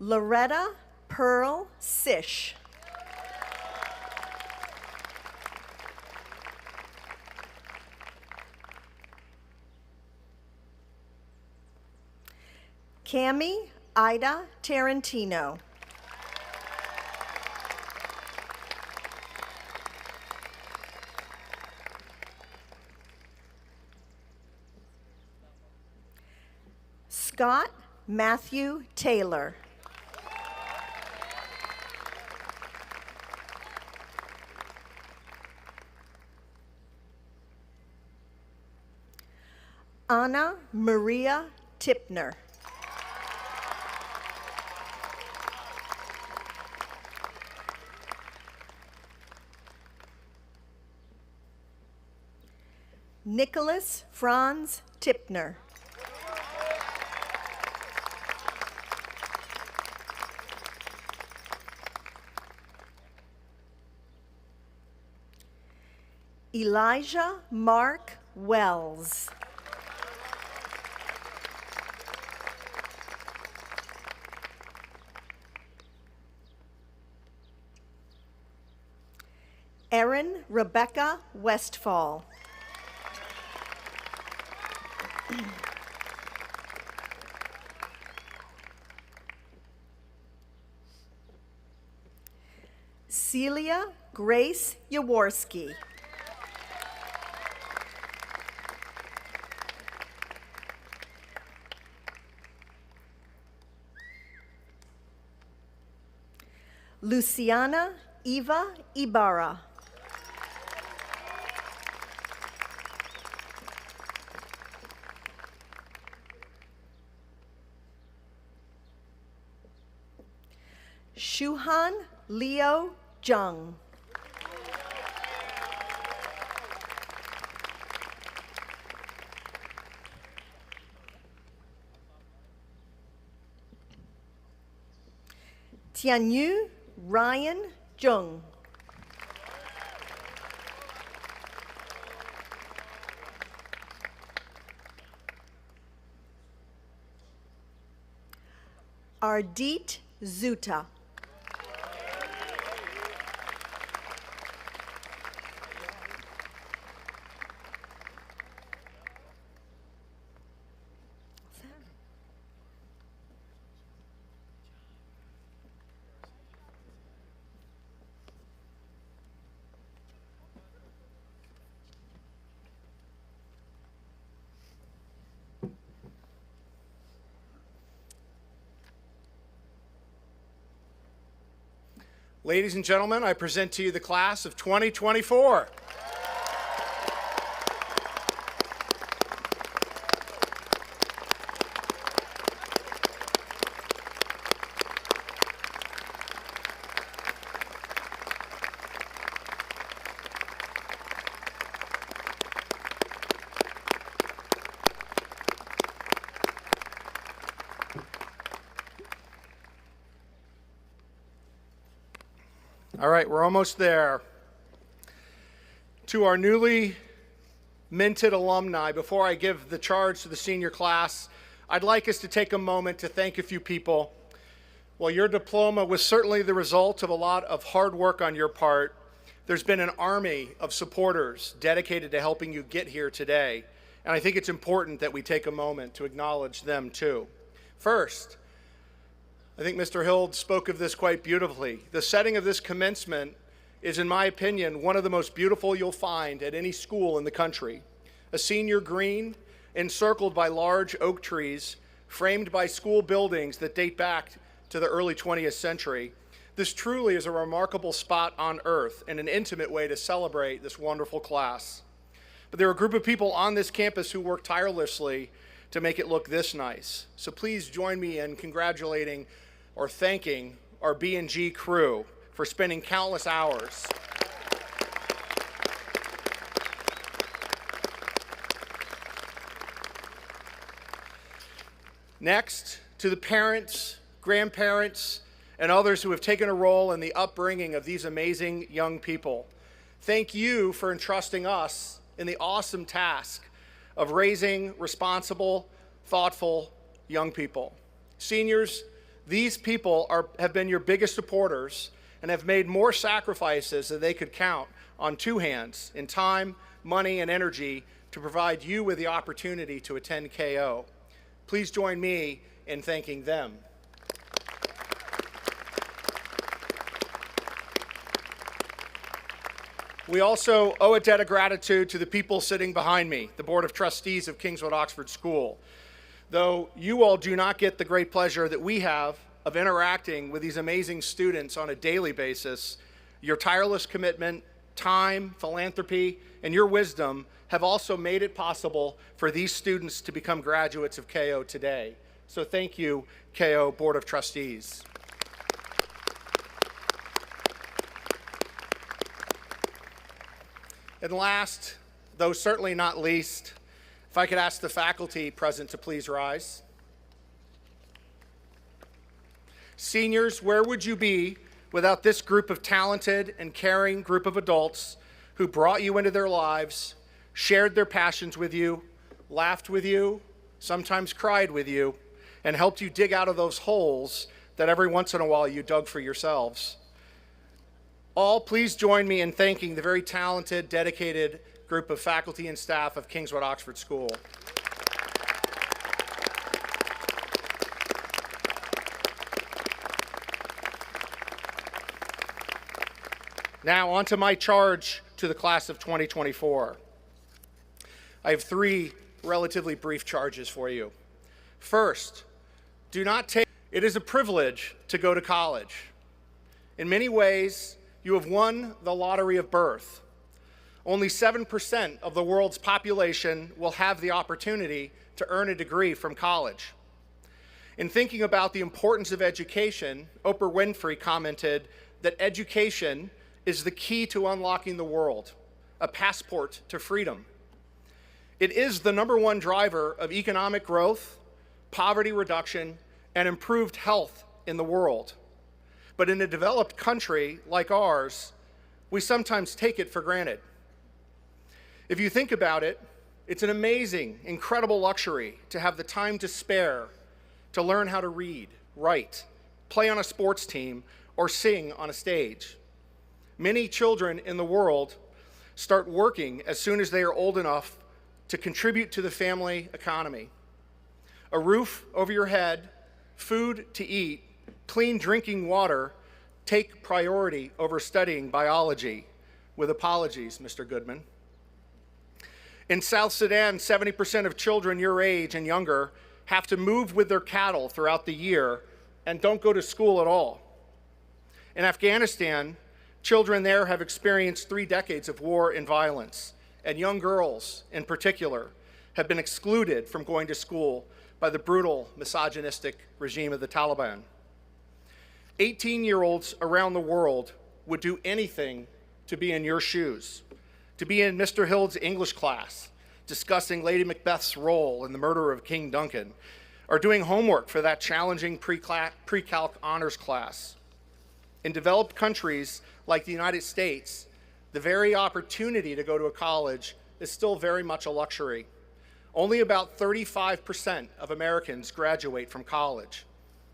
Loretta Pearl Sish. Cami Ida Tarantino. Scott Matthew Taylor. Anna Maria Tipner. Nicholas Franz Tipner. Elijah Mark Wells. Erin Rebecca Westfall. Celia Grace Yaworski. Luciana Eva Ibarra. Shuhan Leo Jung. Tianyu Ryan Jung. Ardit Zuta. Ladies and gentlemen, I present to you the class of 2024. All right, we're almost there. To our newly minted alumni, before I give the charge to the senior class, I'd like us to take a moment to thank a few people. While your diploma was certainly the result of a lot of hard work on your part, there's been an army of supporters dedicated to helping you get here today. And I think it's important that we take a moment to acknowledge them too. First, I think Mr. Hild spoke of this quite beautifully. The setting of this commencement is, in my opinion, one of the most beautiful you'll find at any school in the country. A senior green encircled by large oak trees, framed by school buildings that date back to the early 20th century. This truly is a remarkable spot on earth and an intimate way to celebrate this wonderful class. But there are a group of people on this campus who work tirelessly to make it look this nice. So please join me in congratulating or thanking our B&G crew for spending countless hours. Next, to the parents, grandparents, and others who have taken a role in the upbringing of these amazing young people. Thank you for entrusting us in the awesome task of raising responsible, thoughtful young people. Seniors, these people have been your biggest supporters and have made more sacrifices than they could count on two hands in time, money, and energy to provide you with the opportunity to attend KO. Please join me in thanking them. We also owe a debt of gratitude to the people sitting behind me, the Board of Trustees of Kingswood Oxford School. Though you all do not get the great pleasure that we have of interacting with these amazing students on a daily basis, your tireless commitment, time, philanthropy, and your wisdom have also made it possible for these students to become graduates of KO today. So thank you, KO Board of Trustees. And last, though certainly not least, if I could ask the faculty present to please rise. Seniors, where would you be without this group of talented and caring group of adults who brought you into their lives, shared their passions with you, laughed with you, sometimes cried with you, and helped you dig out of those holes that every once in a while you dug for yourselves? All, please join me in thanking the very talented, dedicated group of faculty and staff of Kingswood Oxford School. Now, on to my charge to the class of 2024. I have three relatively brief charges for you. First, it is a privilege to go to college. In many ways, you have won the lottery of birth. Only 7% of the world's population will have the opportunity to earn a degree from college. In thinking about the importance of education, Oprah Winfrey commented that education is the key to unlocking the world, a passport to freedom. It is the #1 driver of economic growth, poverty reduction, and improved health in the world. But in a developed country like ours, we sometimes take it for granted. If you think about it, it's an amazing, incredible luxury to have the time to spare to learn how to read, write, play on a sports team, or sing on a stage. Many children in the world start working as soon as they are old enough to contribute to the family economy. A roof over your head, food to eat, clean drinking water take priority over studying biology, with apologies, Mr. Goodman. In South Sudan, 70% of children your age and younger have to move with their cattle throughout the year and don't go to school at all. In Afghanistan, children there have experienced 3 decades of war and violence, and young girls, in particular, have been excluded from going to school by the brutal, misogynistic regime of the Taliban. 18-year-olds around the world would do anything to be in your shoes, to be in Mr. Hild's English class, discussing Lady Macbeth's role in the murder of King Duncan, or doing homework for that challenging pre-calc honors class. In developed countries like the United States, the very opportunity to go to a college is still very much a luxury. Only about 35% of Americans graduate from college.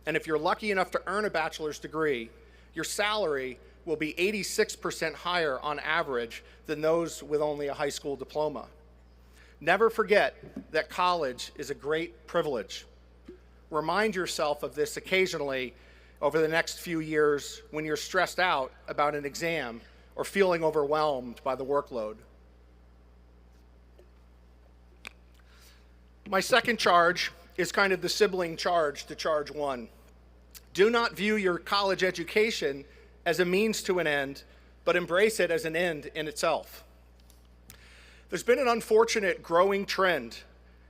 And if you're lucky enough to earn a bachelor's degree, your salary will be 86% higher on average than those with only a high school diploma. Never forget that college is a great privilege. Remind yourself of this occasionally over the next few years when you're stressed out about an exam or feeling overwhelmed by the workload. My second charge is kind of the sibling charge to charge 1. Do not view your college education as a means to an end, but embrace it as an end in itself. There's been an unfortunate growing trend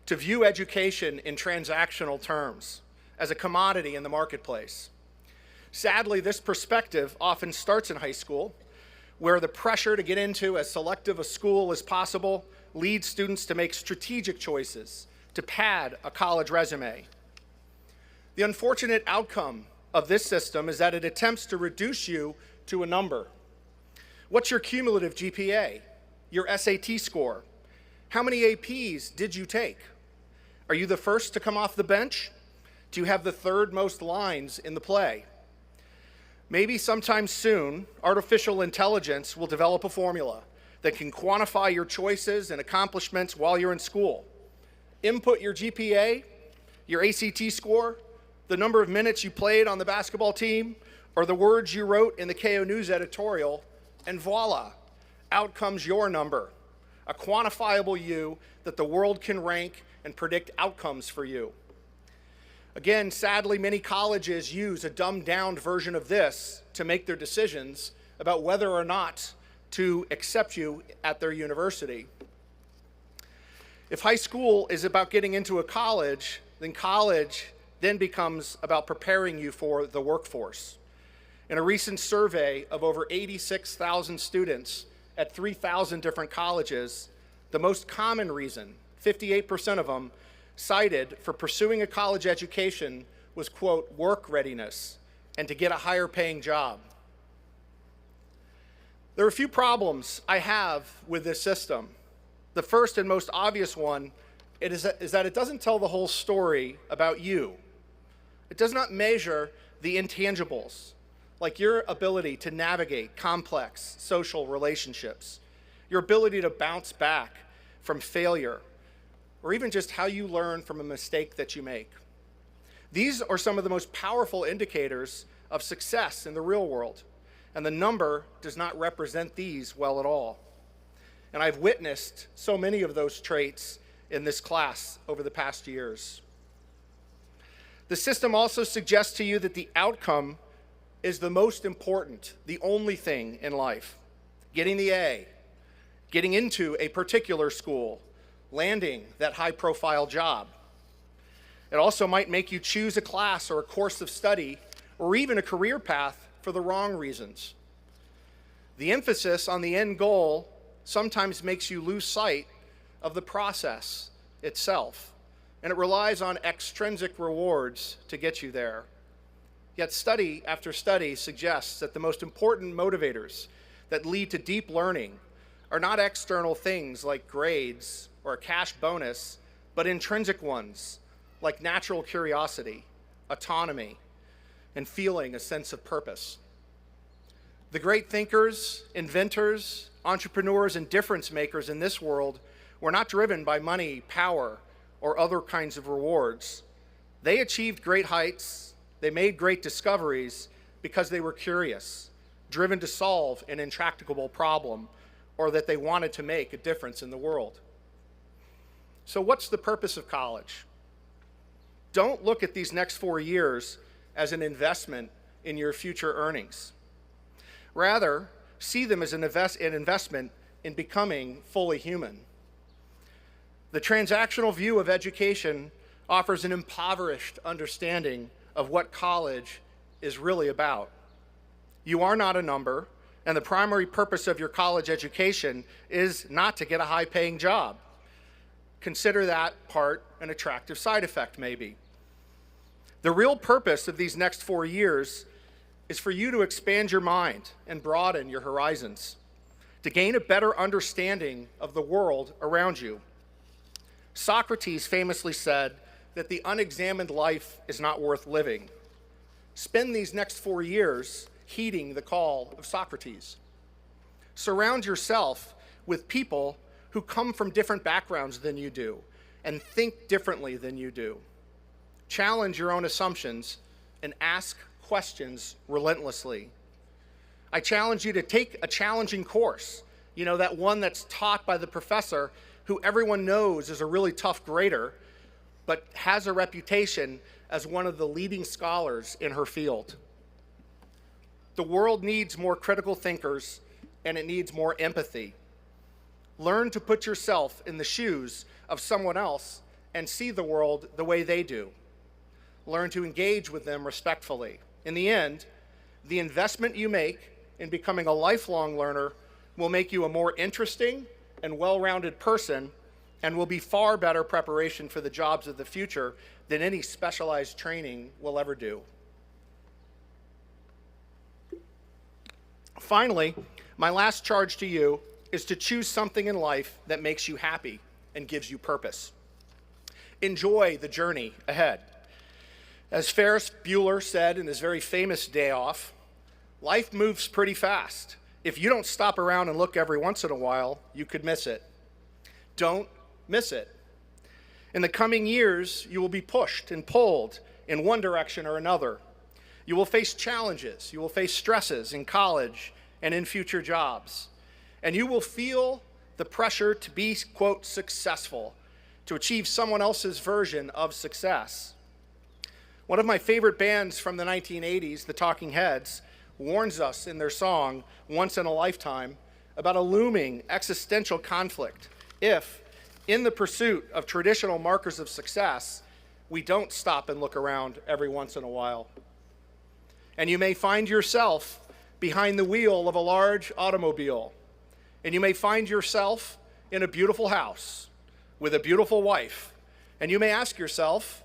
to view education in transactional terms, as a commodity in the marketplace. Sadly, this perspective often starts in high school, where the pressure to get into as selective a school as possible leads students to make strategic choices to pad a college resume. The unfortunate outcome of this system is that it attempts to reduce you to a number. What's your cumulative GPA? Your SAT score? How many APs did you take? Are you the first to come off the bench? Do you have the third most lines in the play? Maybe sometime soon, artificial intelligence will develop a formula that can quantify your choices and accomplishments while you're in school. Input your GPA, your ACT score, the number of minutes you played on the basketball team, or the words you wrote in the KO News editorial, and voila, out comes your number, a quantifiable you that the world can rank and predict outcomes for you. Again, sadly, many colleges use a dumbed-down version of this to make their decisions about whether or not to accept you at their university. If high school is about getting into a college, then college then becomes about preparing you for the workforce. In a recent survey of over 86,000 students at 3,000 different colleges, the most common reason, 58% of them, cited for pursuing a college education was, quote, work readiness and to get a higher paying job. There are a few problems I have with this system. The first and most obvious one is that it doesn't tell the whole story about you. It does not measure the intangibles, like your ability to navigate complex social relationships, your ability to bounce back from failure, or even just how you learn from a mistake that you make. These are some of the most powerful indicators of success in the real world, and the number does not represent these well at all. And I've witnessed so many of those traits in this class over the past years. The system also suggests to you that the outcome is the most important, the only thing in life. Getting the A, getting into a particular school, landing that high-profile job. It also might make you choose a class or a course of study or even a career path for the wrong reasons. The emphasis on the end goal sometimes makes you lose sight of the process itself, and it relies on extrinsic rewards to get you there. Yet study after study suggests that the most important motivators that lead to deep learning are not external things like grades or a cash bonus, but intrinsic ones like natural curiosity, autonomy, and feeling a sense of purpose. The great thinkers, inventors, entrepreneurs, and difference makers in this world were not driven by money, power, or other kinds of rewards. They achieved great heights, they made great discoveries because they were curious, driven to solve an intractable problem, or that they wanted to make a difference in the world. So what's the purpose of college? Don't look at these next 4 years as an investment in your future earnings. Rather, see them as an investment in becoming fully human. The transactional view of education offers an impoverished understanding of what college is really about. You are not a number, and the primary purpose of your college education is not to get a high-paying job. Consider that part an attractive side effect, maybe. The real purpose of these next 4 years is for you to expand your mind and broaden your horizons, to gain a better understanding of the world around you. Socrates famously said that the unexamined life is not worth living. Spend these next 4 years heeding the call of Socrates. Surround yourself with people who come from different backgrounds than you do and think differently than you do. Challenge your own assumptions and ask questions relentlessly. I challenge you to take a challenging course, that one that's taught by the professor who everyone knows is a really tough grader, but has a reputation as one of the leading scholars in her field. The world needs more critical thinkers, and it needs more empathy. Learn to put yourself in the shoes of someone else and see the world the way they do. Learn to engage with them respectfully. In the end, the investment you make in becoming a lifelong learner will make you a more interesting and well-rounded person and will be far better preparation for the jobs of the future than any specialized training will ever do. Finally, my last charge to you is to choose something in life that makes you happy and gives you purpose. Enjoy the journey ahead. As Ferris Bueller said in his very famous Day Off, life moves pretty fast. If you don't stop around and look every once in a while, you could miss it. Don't miss it. In the coming years, you will be pushed and pulled in one direction or another. You will face challenges. You will face stresses in college and in future jobs. And you will feel the pressure to be, quote, successful, to achieve someone else's version of success. One of my favorite bands from the 1980s, the Talking Heads, warns us in their song, Once in a Lifetime, about a looming existential conflict if, in the pursuit of traditional markers of success, we don't stop and look around every once in a while. And you may find yourself behind the wheel of a large automobile, and you may find yourself in a beautiful house with a beautiful wife, and you may ask yourself,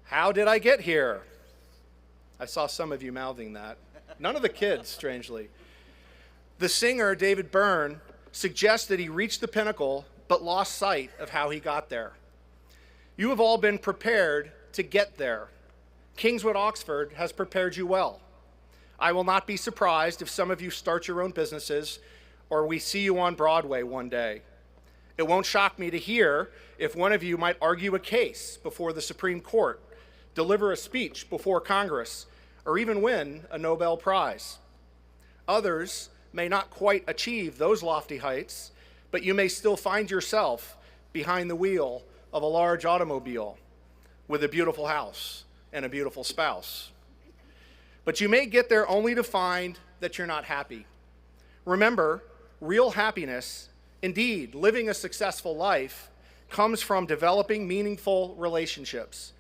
how did I get here? I saw some of you mouthing that. None of the kids, strangely. The singer, David Byrne, suggests that he reached the pinnacle but lost sight of how he got there. You have all been prepared to get there. Kingswood Oxford has prepared you well. I will not be surprised if some of you start your own businesses or we see you on Broadway one day. It won't shock me to hear if one of you might argue a case before the Supreme Court, deliver a speech before Congress, or even win a Nobel Prize. Others may not quite achieve those lofty heights, but you may still find yourself behind the wheel of a large automobile with a beautiful house and a beautiful spouse. But you may get there only to find that you're not happy. Remember, real happiness, indeed living a successful life, comes from developing meaningful relationships,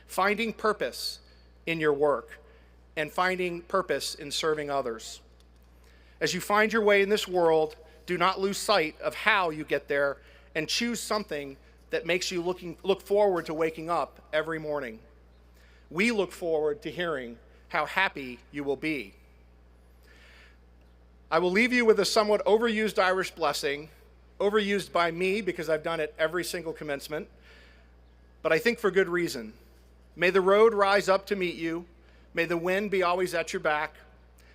finding purpose in your work, and finding purpose in serving others. As you find your way in this world, do not lose sight of how you get there and choose something that makes you look forward to waking up every morning. We look forward to hearing how happy you will be. I will leave you with a somewhat overused Irish blessing, overused by me because I've done it every single commencement, but I think for good reason. May the road rise up to meet you. May the wind be always at your back.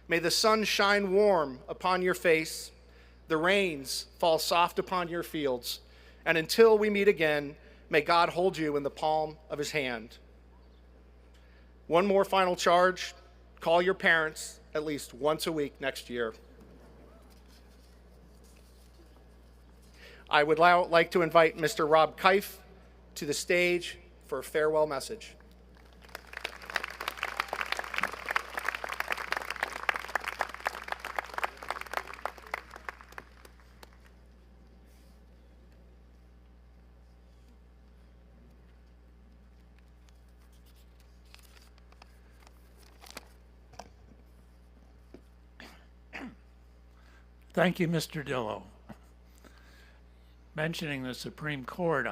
May the sun shine warm upon your face. The rains fall soft upon your fields. And until we meet again, may God hold you in the palm of his hand. One more final charge. Call your parents at least once a week next year. I would now like to invite Mr. Rob Keif to the stage for a farewell message. Thank you, Mr. Dillo. Mentioning the Supreme Court,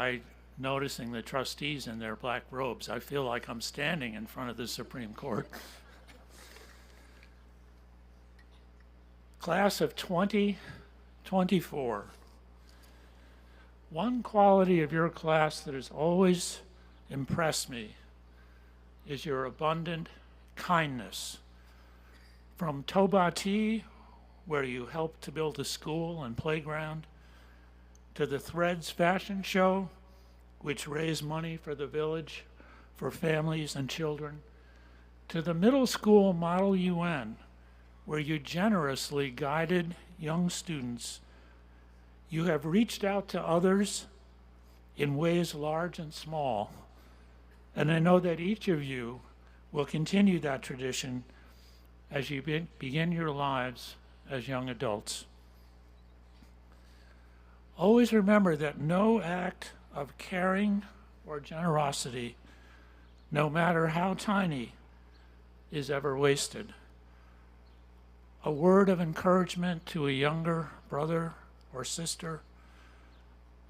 noticing the trustees in their black robes, I feel like I'm standing in front of the Supreme Court. Class of 2024. One quality of your class that has always impressed me is your abundant kindness. From Tobati, where you helped to build a school and playground, to the Threads fashion show, which raised money for the village for families and children, to the middle school Model UN, where you generously guided young students. You have reached out to others in ways large and small, and I know that each of you will continue that tradition as you begin your lives as young adults. Always remember that no act of caring or generosity, no matter how tiny, is ever wasted. A word of encouragement to a younger brother or sister,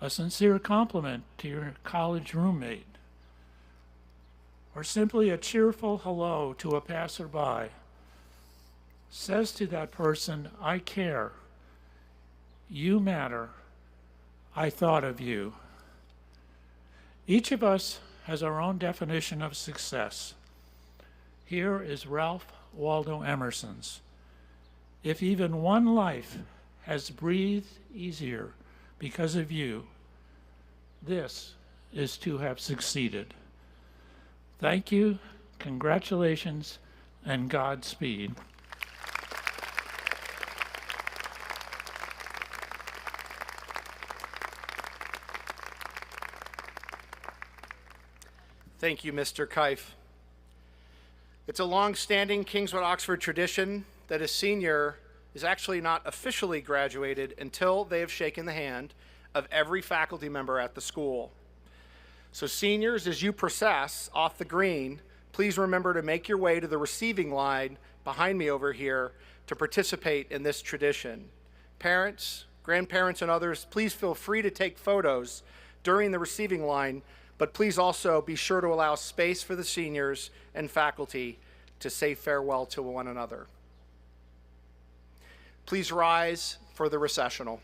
a sincere compliment to your college roommate, or simply a cheerful hello to a passerby says to that person, I care, you matter, I thought of you. Each of us has our own definition of success. Here is Ralph Waldo Emerson's. If even one life has breathed easier because of you, this is to have succeeded. Thank you, congratulations, and Godspeed. Thank you, Mr. Keif. It's a long-standing Kingswood Oxford tradition that a senior is actually not officially graduated until they have shaken the hand of every faculty member at the school. So seniors, as you process off the green, please remember to make your way to the receiving line behind me over here to participate in this tradition. Parents, grandparents, and others, please feel free to take photos during the receiving line, but please also be sure to allow space for the seniors and faculty to say farewell to one another. Please rise for the recessional.